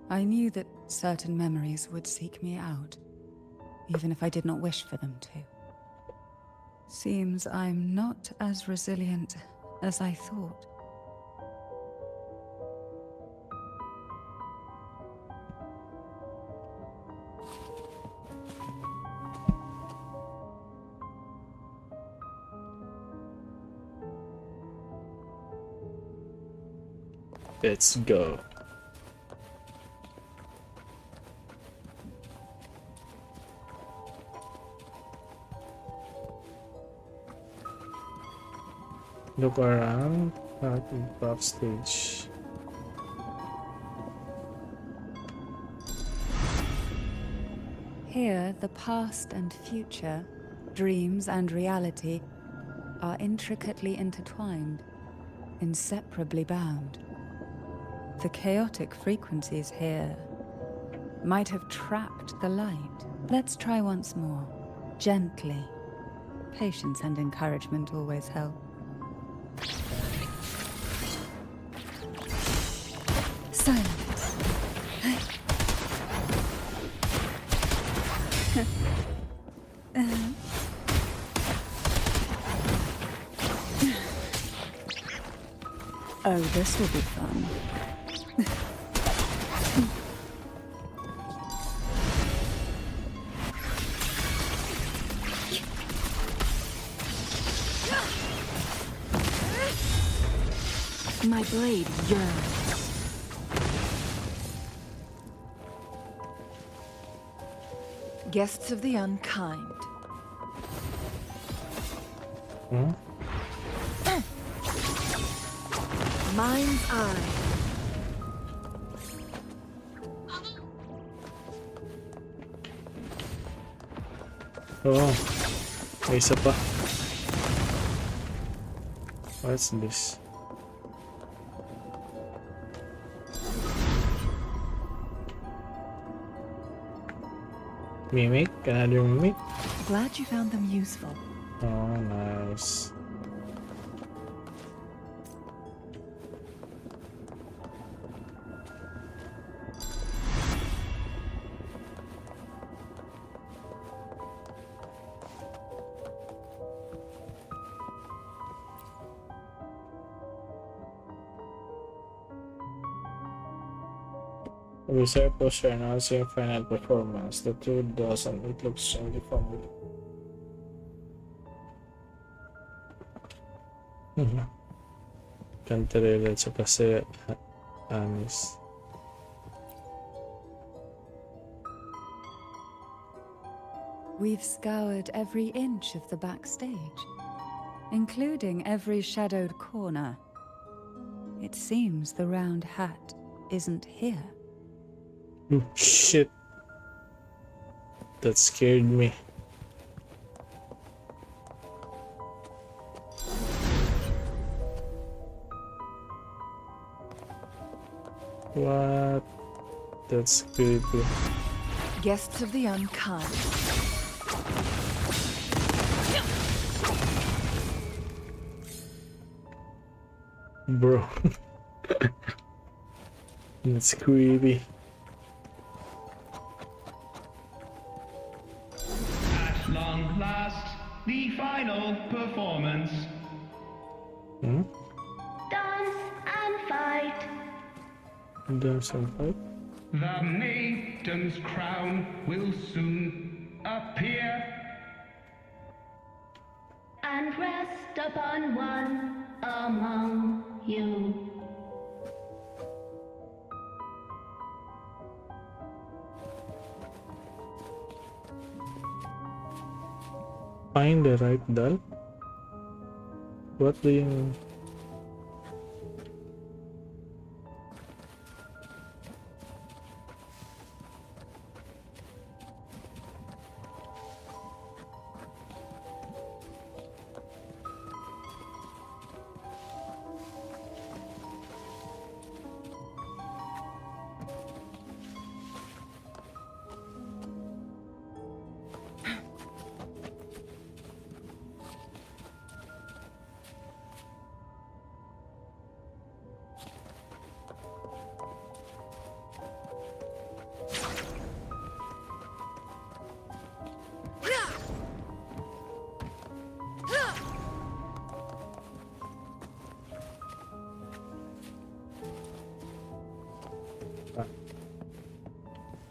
I knew that certain memories would seek me out, even if I did not wish for them to. Seems I'm not as resilient as I thought. Let's go. Look around at the backstage. Here, the past and future, dreams and reality, are intricately intertwined, inseparably bound. The chaotic frequencies here might have trapped the light. Let's try once more, gently. Patience and encouragement always help. Silence. Oh, this will be fun. My blade yearns. Guests of the unkind. Hmm? Mind's eye. Oh, may isa pa. What's this? Mimic? Another mimic? Glad you found them useful. Oh, nice. We saw a poster announcing final performance. The truth doesn't. It looks strangely familiar. Cantarella at saka si Anis. We've scoured every inch of the backstage, including every shadowed corner. It seems the round hat isn't here. Oh, shit. That scared me. What? That's creepy. Guests of the unkind. Bro. That's creepy. At long last, the final performance. Dance and fight. There's some fight. The maiden's crown will soon appear and rest upon one among you. Find the right doll? What do you mean?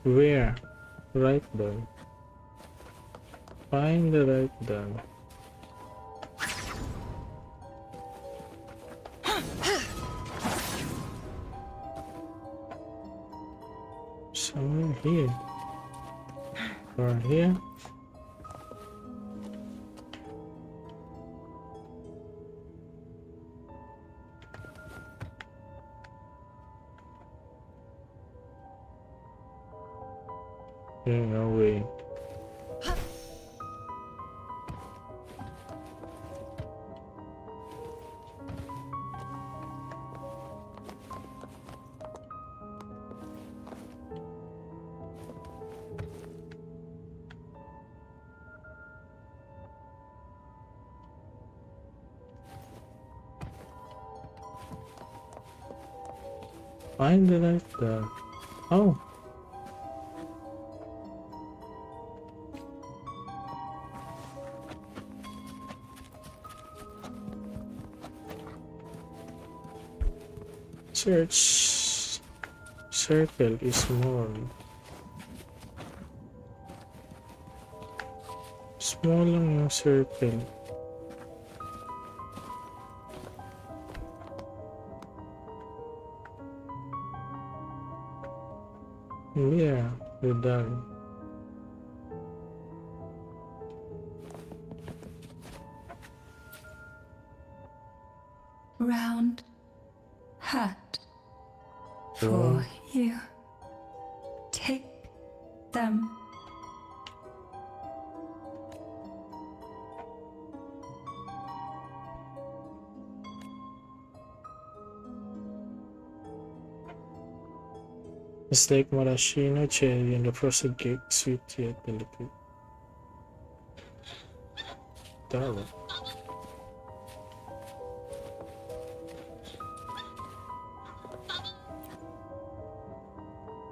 Where? Right doll. Find the right doll. Somewhere here. Or here. No way. Find the right doll. Oh. Search circle is small. Small lang yung circle. Yeah, we're done. Round hat for you. Take them. It's like maraschino, cherry, and the frosted cake, sweet yet delicate. Darling.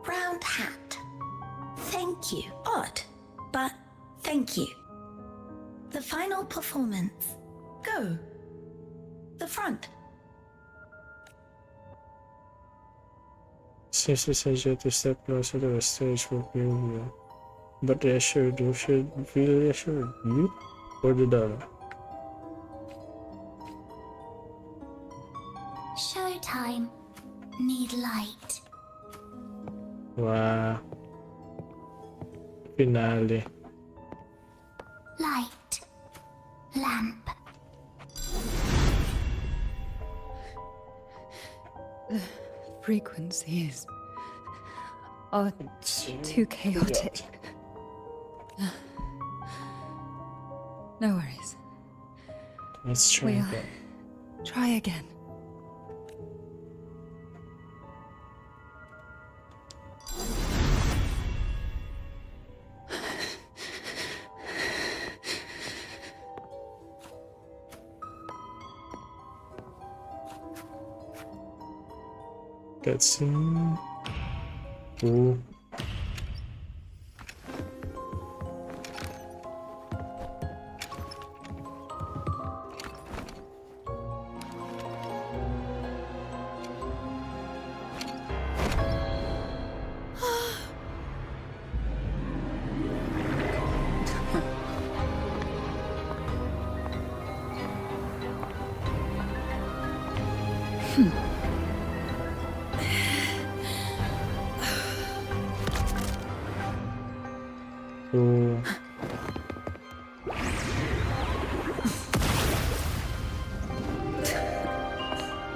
Round hat. Thank you. Odd, but thank you. The final performance. Go. The front. Seems essential to step closer to the stage for you, but reassured, you should feel reassured. You or the doll? Showtime. Need light. Wow. Finale. Light. Lamp. The frequencies are too chaotic. No worries. Let's try We'll again. try again. Cutscene. Ooh. So,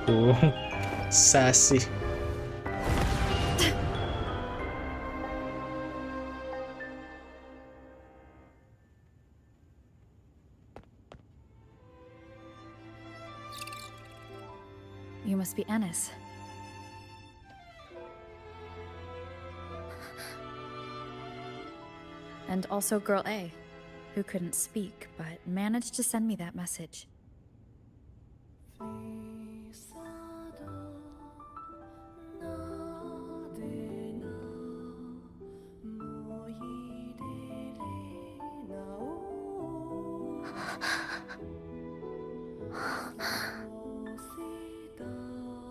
so sassy. You must be Ennis. And also Girl A, who couldn't speak, but managed to send me that message.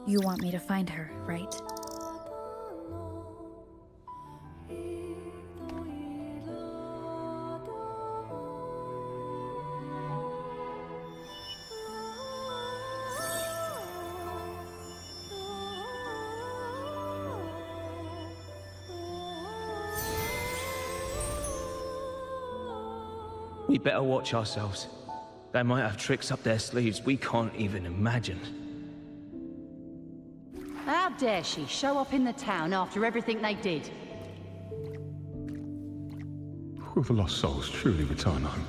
You want me to find her, right? We better watch ourselves. They might have tricks up their sleeves we can't even imagine. How dare she show up in the town after everything they did? Will the lost souls truly return home?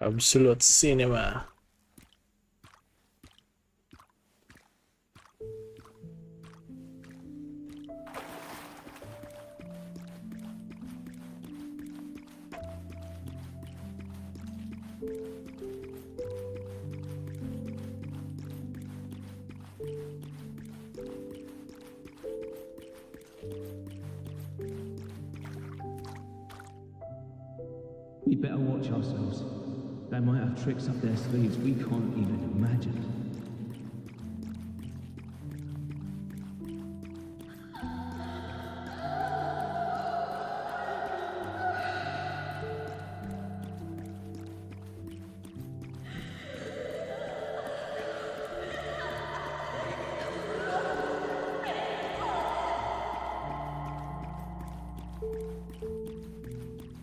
Absolute cinema. We better watch ourselves. They might have tricks up their sleeves we can't even imagine.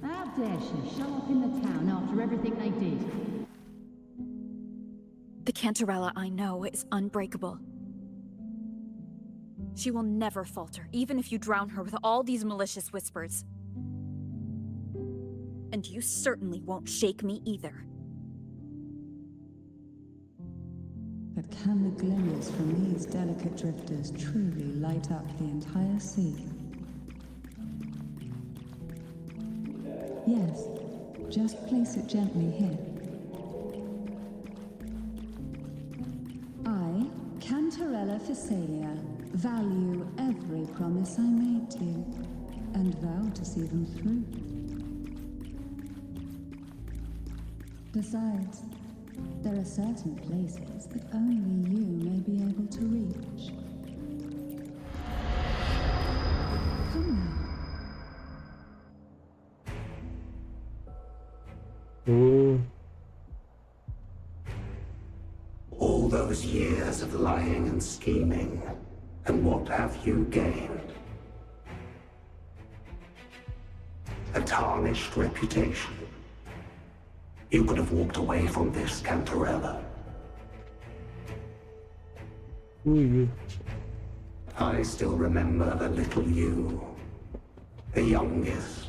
How dare she show up in the town after everything they did? The Cantarella I know is unbreakable. She will never falter, even if you drown her with all these malicious whispers. And you certainly won't shake me either. But can the glimmers from these delicate drifters truly light up the entire sea? Yes, just place it gently here. I, Cantarella Physalia, value every promise I made to you, and vow to see them through. Besides, there are certain places that only you may be able to reach. Come now. Ooh. All those years of lying and scheming, and what have you gained? A tarnished reputation. You could have walked away from this, Cantarella. Ooh. I still remember the little you. The youngest,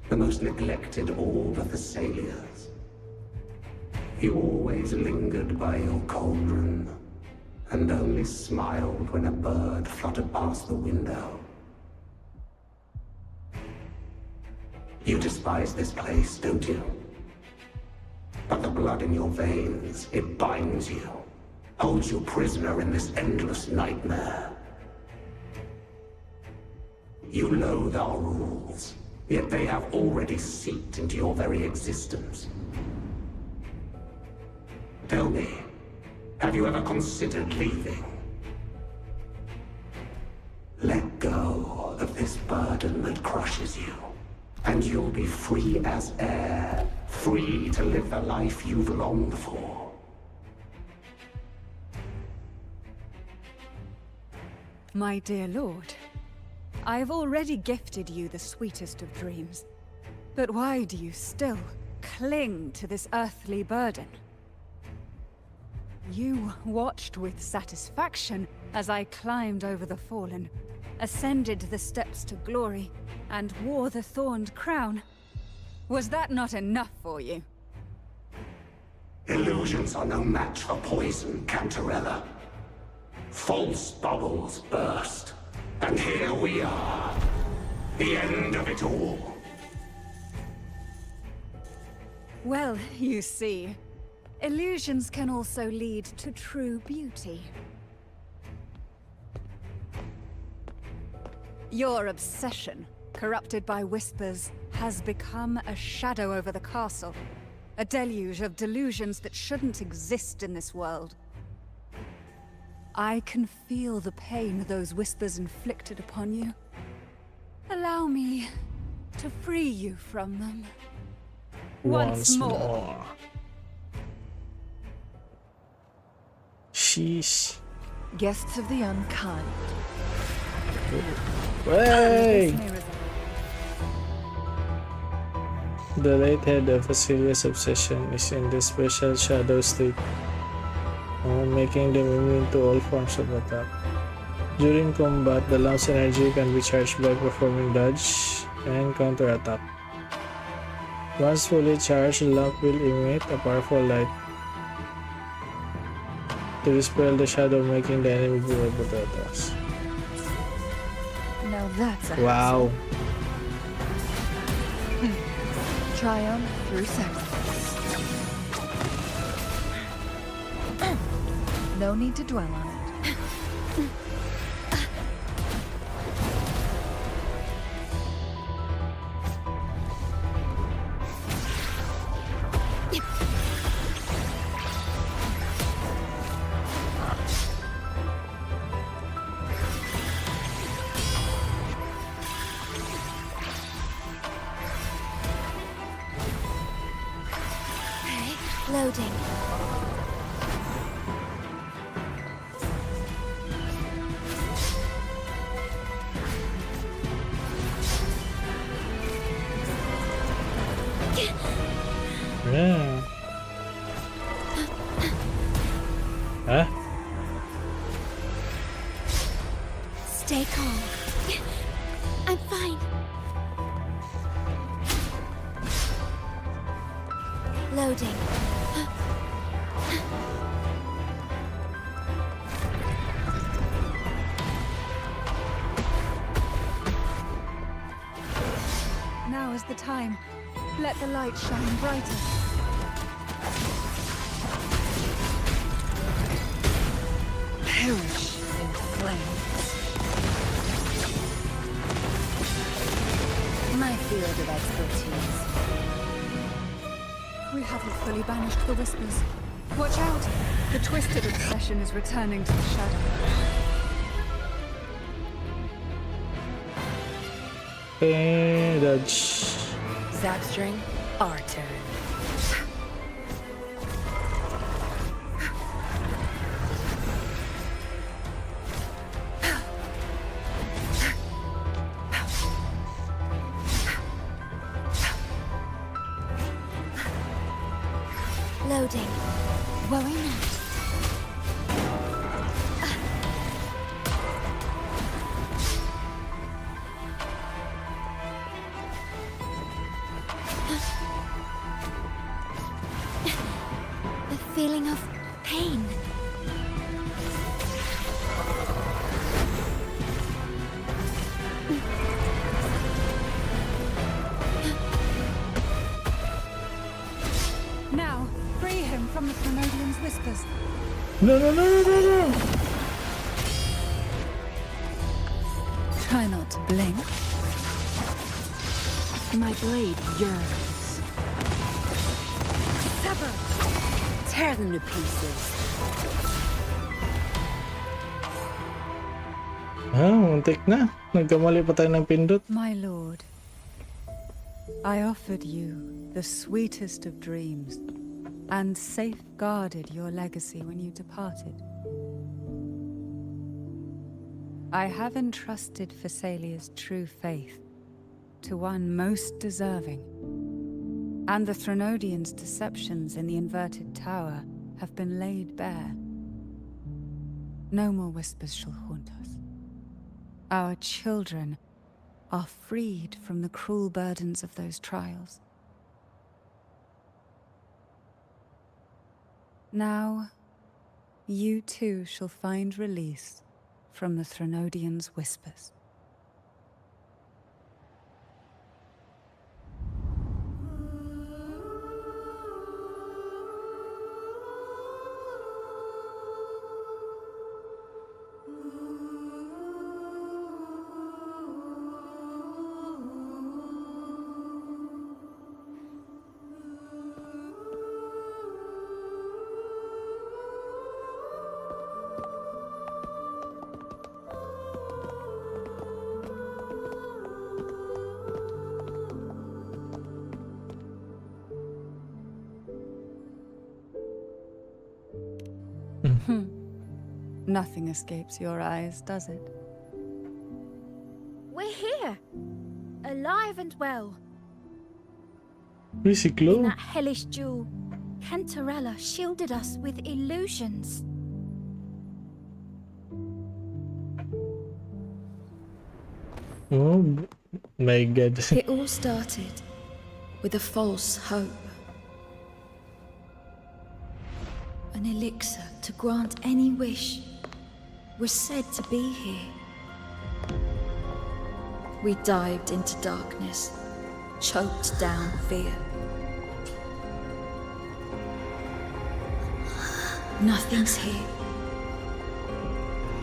the most neglected of all the Thessalias. You always lingered by your cauldron, and only smiled when a bird fluttered past the window. You despise this place, don't you? But the blood in your veins, it binds you, holds you prisoner in this endless nightmare. You loathe our rules, yet they have already seeped into your very existence. Tell me, have you ever considered leaving? Let go of this burden that crushes you, and you'll be free as air, free to live the life you've longed for. My dear lord, I have already gifted you the sweetest of dreams. But why do you still cling to this earthly burden? You watched with satisfaction as I climbed over the fallen, ascended the steps to glory, and wore the thorned crown. Was that not enough for you? Illusions are no match for poison, Cantarella. False bubbles burst, and here we are. The end of it all. Well, you see, illusions can also lead to true beauty. Your obsession, corrupted by whispers, has become a shadow over the castle. A deluge of delusions that shouldn't exist in this world. I can feel the pain those whispers inflicted upon you. Allow me to free you from them. Once more. Sheesh. Guests of the unkind. Way! The late head of a serious obsession is in the special shadow state, making them immune to all forms of attack. During combat, the lamp's energy can be charged by performing dodge and counterattack. Once fully charged, the lamp will emit a powerful light to dispel the shadow, making the enemy vulnerable to attacks. Now that's a Wow. triumph through sacrifice. No need to dwell on it. Loading. Yeah. Huh? Stay calm. I'm fine. Loading. Now is the time. Let the light shine brighter. Perish in flames. My field of expertise. We haven't fully banished the whispers. Watch out! The twisted obsession is returning to the shadow. Dodge. Zapstring, our turn. Loading. Worry not. A feeling of pain. Now, free him from the Primordium's whispers. No, no, no, no, no, no. Try not to blink. My blade yearns. Sever! Tear them to pieces. Muntik na. Nagkamali pa tayo ng pindot. My lord, I offered you the sweetest of dreams and safeguarded your legacy when you departed. I have entrusted Phaesalia's true faith to one most deserving, and the Threnodians' deceptions in the inverted tower have been laid bare. No more whispers shall haunt us. Our children are freed from the cruel burdens of those trials. Now, you too shall find release from the Threnodians' whispers. Nothing escapes your eyes, does it? We're here, alive and well. In Basically. that hellish duel, Cantarella shielded us with illusions. Oh my god. It all started with a false hope. An elixir to grant any wish was said to be here. We dived into darkness, choked down fear. Nothing's here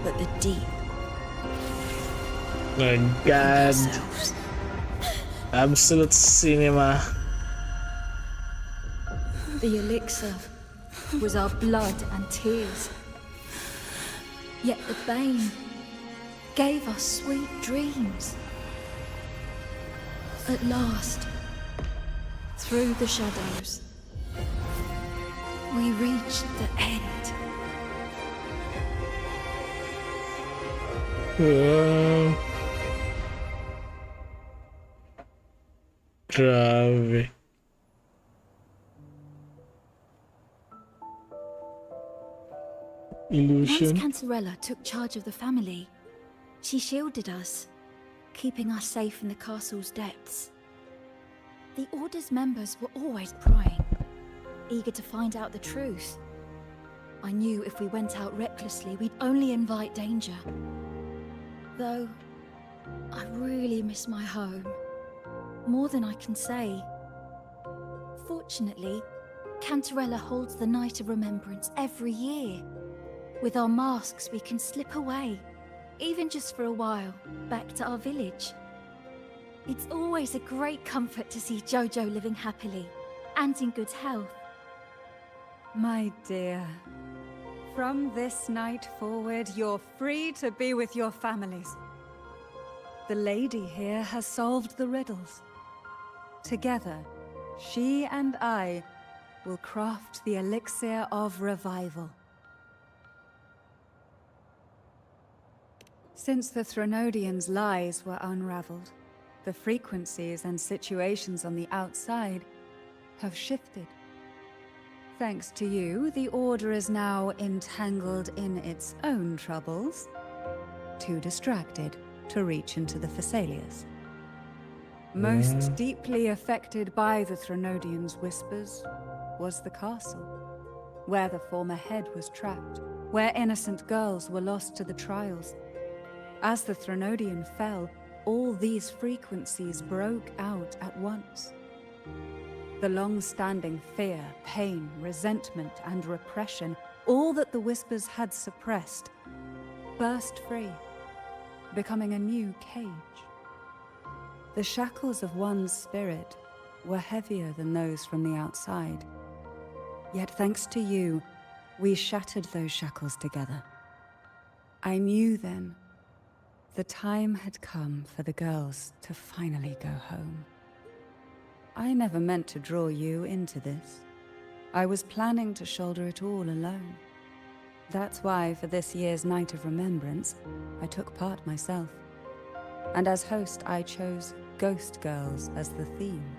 but the deep. My god. Absolute cinema. The elixir was our blood and tears. Yet the bane gave us sweet dreams. At last, through the shadows, we reached the end. Grabe. Illusion. Once Cantarella took charge of the family, she shielded us, keeping us safe in the castle's depths. The Order's members were always prying, eager to find out the truth. I knew if we went out recklessly, we'd only invite danger. Though, I really miss my home, more than I can say. Fortunately, Cantarella holds the Night of Remembrance every year. With our masks, we can slip away, even just for a while, back to our village. It's always a great comfort to see Jojo living happily and in good health. My dear, from this night forward, you're free to be with your families. The lady here has solved the riddles. Together, she and I will craft the elixir of revival. Since the Threnodians' lies were unraveled, the frequencies and situations on the outside have shifted. Thanks to you, the Order is now entangled in its own troubles, too distracted to reach into the Phaesalias. Most deeply affected by the Threnodians' whispers was the castle, where the former head was trapped, where innocent girls were lost to the trials. As the Threnodian fell, all these frequencies broke out at once. The long-standing fear, pain, resentment, and repression, all that the whispers had suppressed, burst free, becoming a new cage. The shackles of one's spirit were heavier than those from the outside. Yet thanks to you, we shattered those shackles together. I knew then the time had come for the girls to finally go home. I never meant to draw you into this. I was planning to shoulder it all alone. That's why for this year's Night of Remembrance, I took part myself. And as host, I chose Ghost Girls as the theme.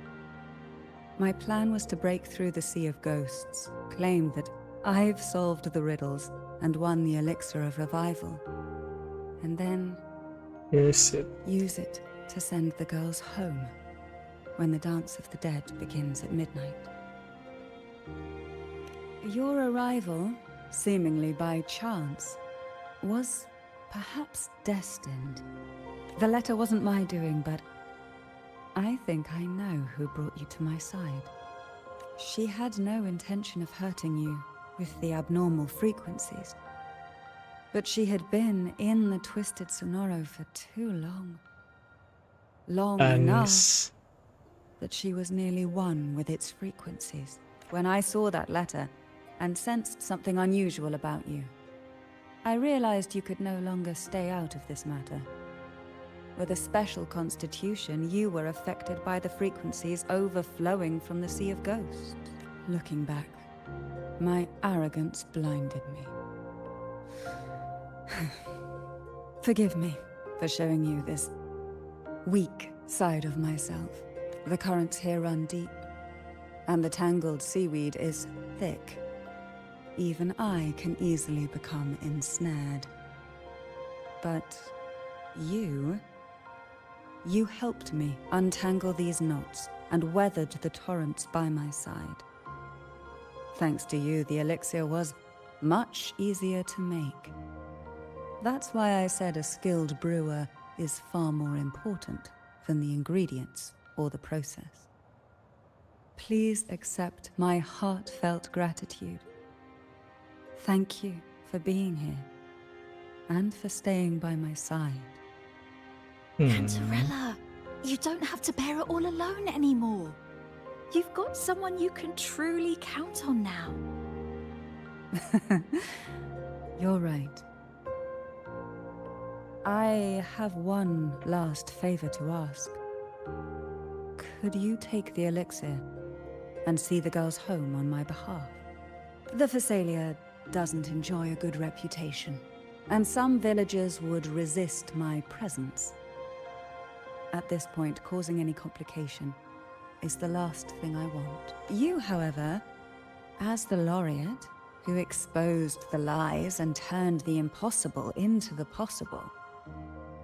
My plan was to break through the sea of ghosts, claim that I've solved the riddles and won the elixir of revival, and then Use it to send the girls home when the Dance of the Dead begins at midnight. Your arrival, seemingly by chance, was perhaps destined. The letter wasn't my doing, but I think I know who brought you to my side. She had no intention of hurting you with the abnormal frequencies, but she had been in the Twisted Sonoro for too long. Long enough that she was nearly one with its frequencies. When I saw that letter and sensed something unusual about you, I realized you could no longer stay out of this matter. With a special constitution, you were affected by the frequencies overflowing from the Sea of Ghosts. Looking back, my arrogance blinded me. Forgive me for showing you this weak side of myself. The currents here run deep, and the tangled seaweed is thick. Even I can easily become ensnared. But you helped me untangle these knots and weathered the torrents by my side. Thanks to you, the elixir was much easier to make. That's why I said a skilled brewer is far more important than the ingredients or the process. Please accept my heartfelt gratitude. Thank you for being here and for staying by my side. Cantarella, you don't have to bear it all alone anymore. You've got someone you can truly count on now. You're right. I have one last favor to ask. Could you take the elixir and see the girls home on my behalf? The Phasalia doesn't enjoy a good reputation, and some villagers would resist my presence. At this point, causing any complication is the last thing I want. You, however, as the laureate who exposed the lies and turned the impossible into the possible,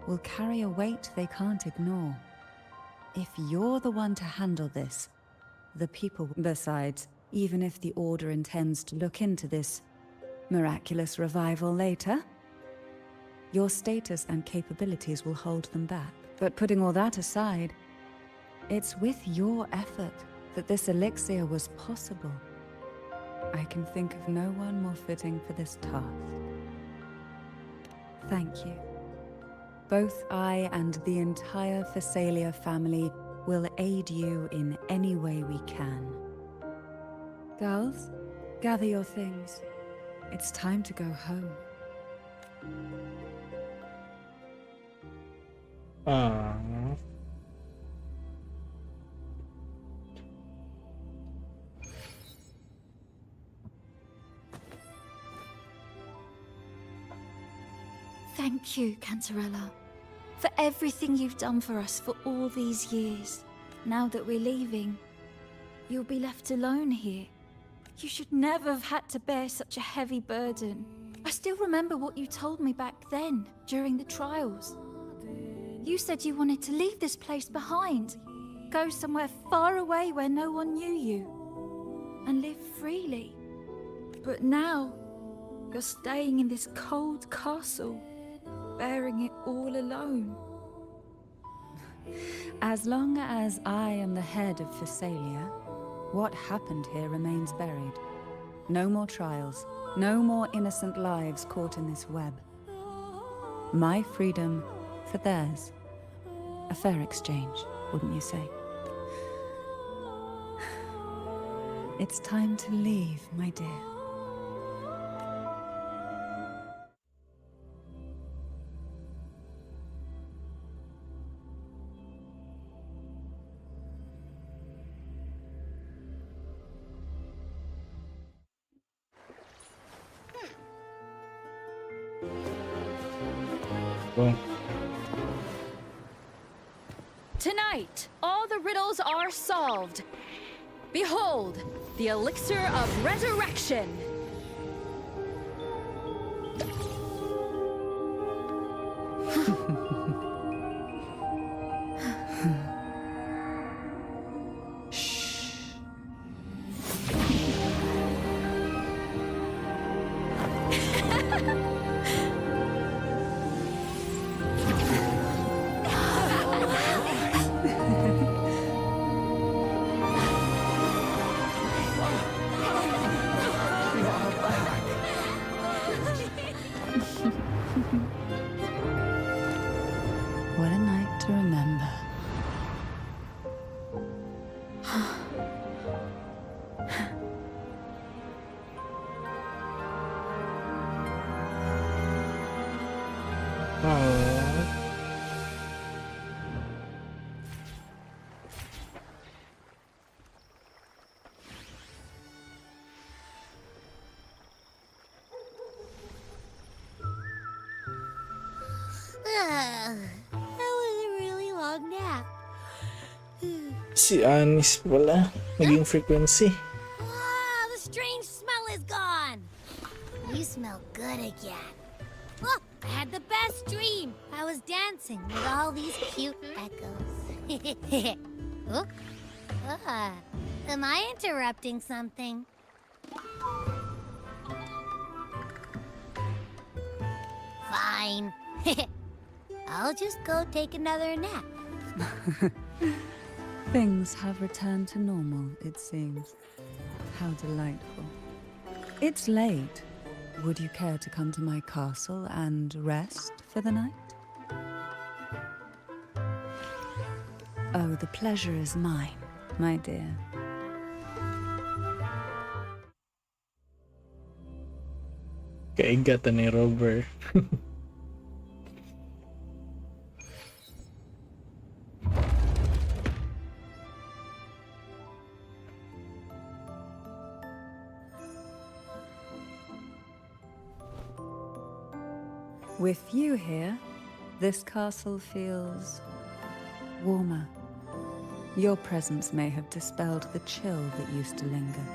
will carry a weight they can't ignore. If you're the one to handle this, the people... Besides, even if the Order intends to look into this miraculous revival later, your status and capabilities will hold them back. But putting all that aside, it's with your effort that this elixir was possible. I can think of no one more fitting for this task. Thank you. Both I and the entire Phasalia family will aid you in any way we can. Girls, gather your things. It's time to go home. Thank you, Cantarella, for everything you've done for us for all these years. Now that we're leaving, you'll be left alone here. You should never have had to bear such a heavy burden. I still remember what you told me back then, during the trials. You said you wanted to leave this place behind, go somewhere far away where no one knew you, and live freely. But now, you're staying in this cold castle, bearing it all alone. As long as I am the head of Phasalia, what happened here remains buried. No more trials, no more innocent lives caught in this web. My freedom for theirs. A fair exchange, wouldn't you say? It's time to leave, my dear. Well, Tonight, all the riddles are solved. Behold, the elixir of resurrection. What a night to remember. That was a really long nap. si Anis pala. Naging frequency. Ah, the strange smell is gone. You smell good again. Look, I had the best dream. I was dancing with all these cute echoes. Oh, am I interrupting something? Fine. I'll just go take another nap. Things have returned to normal, it seems. How delightful. It's late. Would you care to come to my castle and rest for the night? Oh, the pleasure is mine, my dear. Kaigatan ni Robert. With you here, this castle feels warmer. Your presence may have dispelled the chill that used to linger.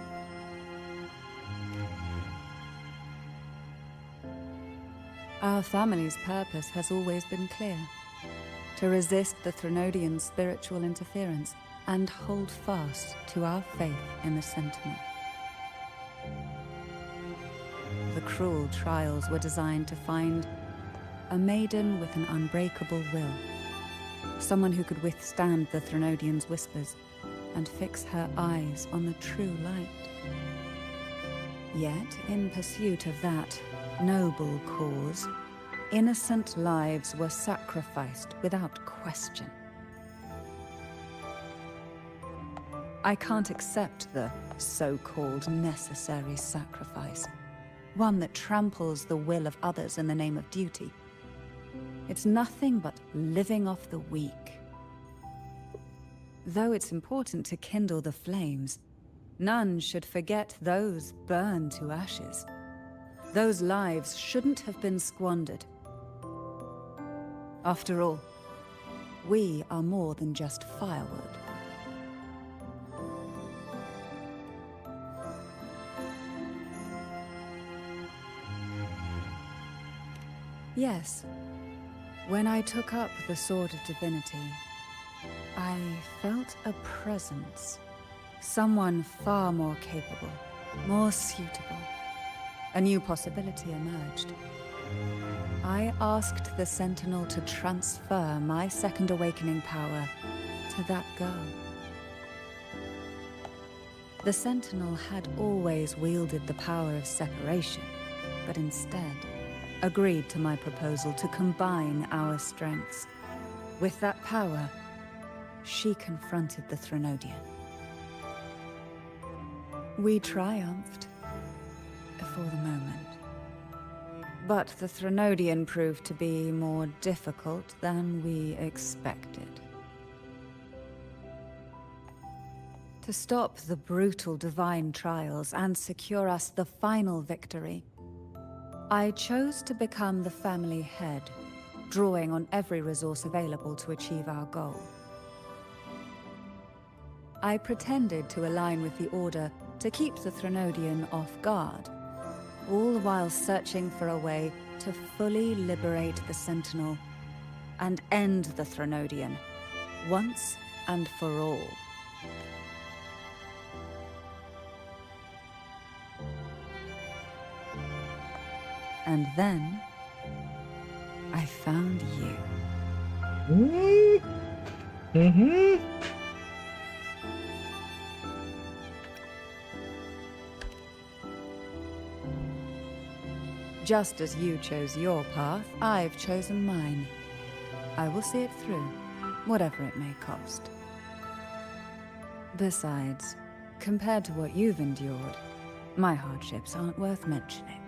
Our family's purpose has always been clear: to resist the Threnodian spiritual interference and hold fast to our faith in the Sentinel. The cruel trials were designed to find a maiden with an unbreakable will, someone who could withstand the Threnodian's whispers and fix her eyes on the true light. Yet, in pursuit of that noble cause, innocent lives were sacrificed without question. I can't accept the so-called necessary sacrifice, one that tramples the will of others in the name of duty. It's nothing but living off the weak. Though it's important to kindle the flames, none should forget those burned to ashes. Those lives shouldn't have been squandered. After all, we are more than just firewood. Yes. When I took up the Sword of Divinity, I felt a presence. Someone far more capable, more suitable. A new possibility emerged. I asked the Sentinel to transfer my second awakening power to that girl. The Sentinel had always wielded the power of separation, but instead agreed to my proposal to combine our strengths. With that power, she confronted the Threnodian. We triumphed. For the moment. But the Threnodian proved to be more difficult than we expected. To stop the brutal divine trials and secure us the final victory, I chose to become the family head, drawing on every resource available to achieve our goal. I pretended to align with the Order to keep the Threnodian off guard, all the while searching for a way to fully liberate the Sentinel and end the Threnodian, once and for all. And then, I found you. Just as you chose your path, I've chosen mine. I will see it through, whatever it may cost. Besides, compared to what you've endured, my hardships aren't worth mentioning.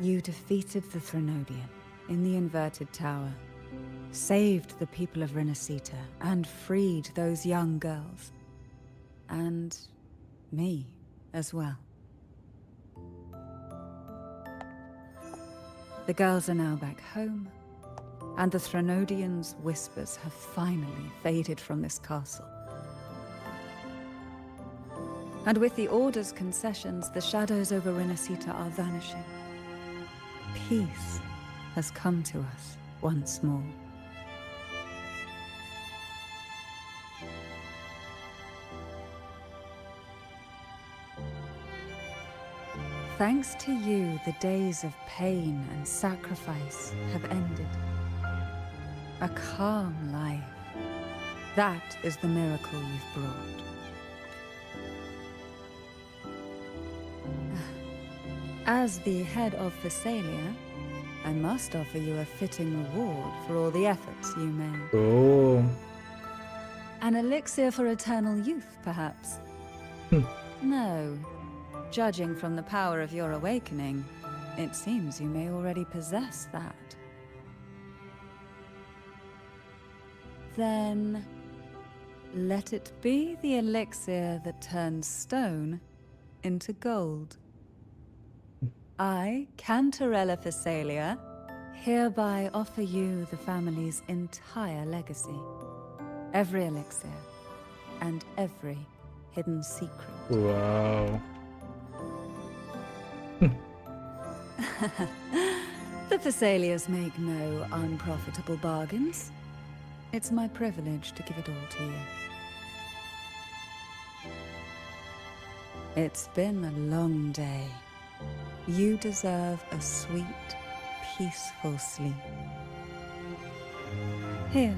You defeated the Threnodian in the Inverted Tower, saved the people of Renacita, and freed those young girls. And me as well. The girls are now back home, and the Threnodian's whispers have finally faded from this castle. And with the Order's concessions, the shadows over Renacita are vanishing. Peace has come to us once more. Thanks to you, the days of pain and sacrifice have ended. A calm life. That is the miracle you've brought. As the head of Thessalia, I must offer you a fitting reward for all the efforts you made. Oh. An elixir for eternal youth, perhaps? No. Judging from the power of your awakening, it seems you may already possess that. Then, let it be the elixir that turns stone into gold. I, Cantarella Thessalia, hereby offer you the family's entire legacy. Every elixir, and every hidden secret. Wow. The Thessalias make no unprofitable bargains. It's my privilege to give it all to you. It's been a long day. You deserve a sweet, peaceful sleep. Here,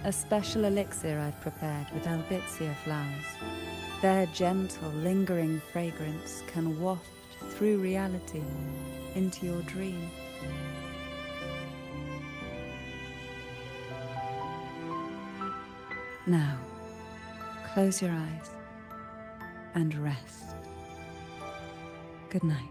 a special elixir I've prepared with albizia flowers. Their gentle, lingering fragrance can waft through reality into your dream. Now, close your eyes and rest. Good night.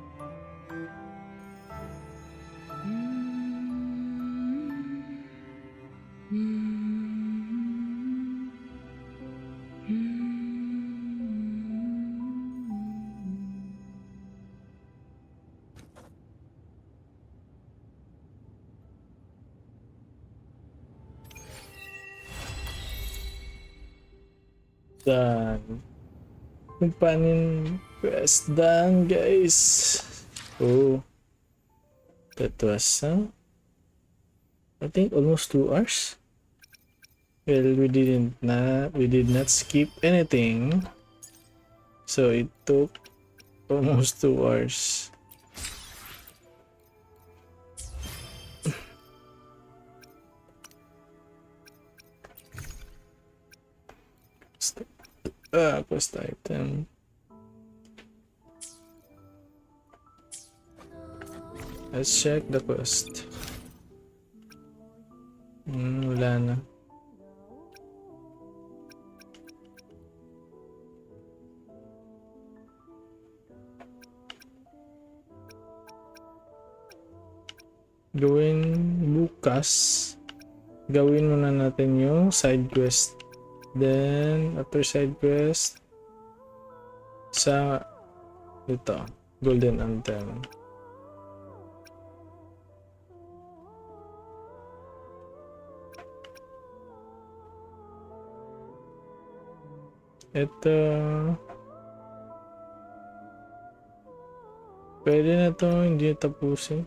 Done. Companion quest done, guys. Oh, that was I think almost 2 hours. Well, we did not skip anything, so it took almost 2 hours. Quest item. Let's check the quest. Wala na. gawin bukas. Gawin muna natin yung side quest. Then, after side quest, sa ito, Golden Anthem. Ito, pwede na to, hindi tapusin.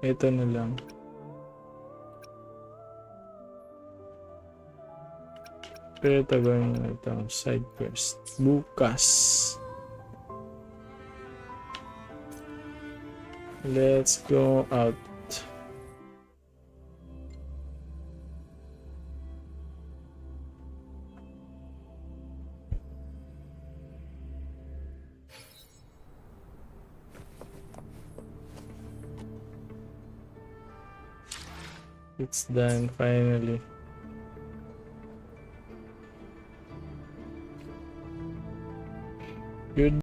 Ito na lang. Pero ito gawin na ito, side quest. Bukas. Let's go out. It's done finally. Good.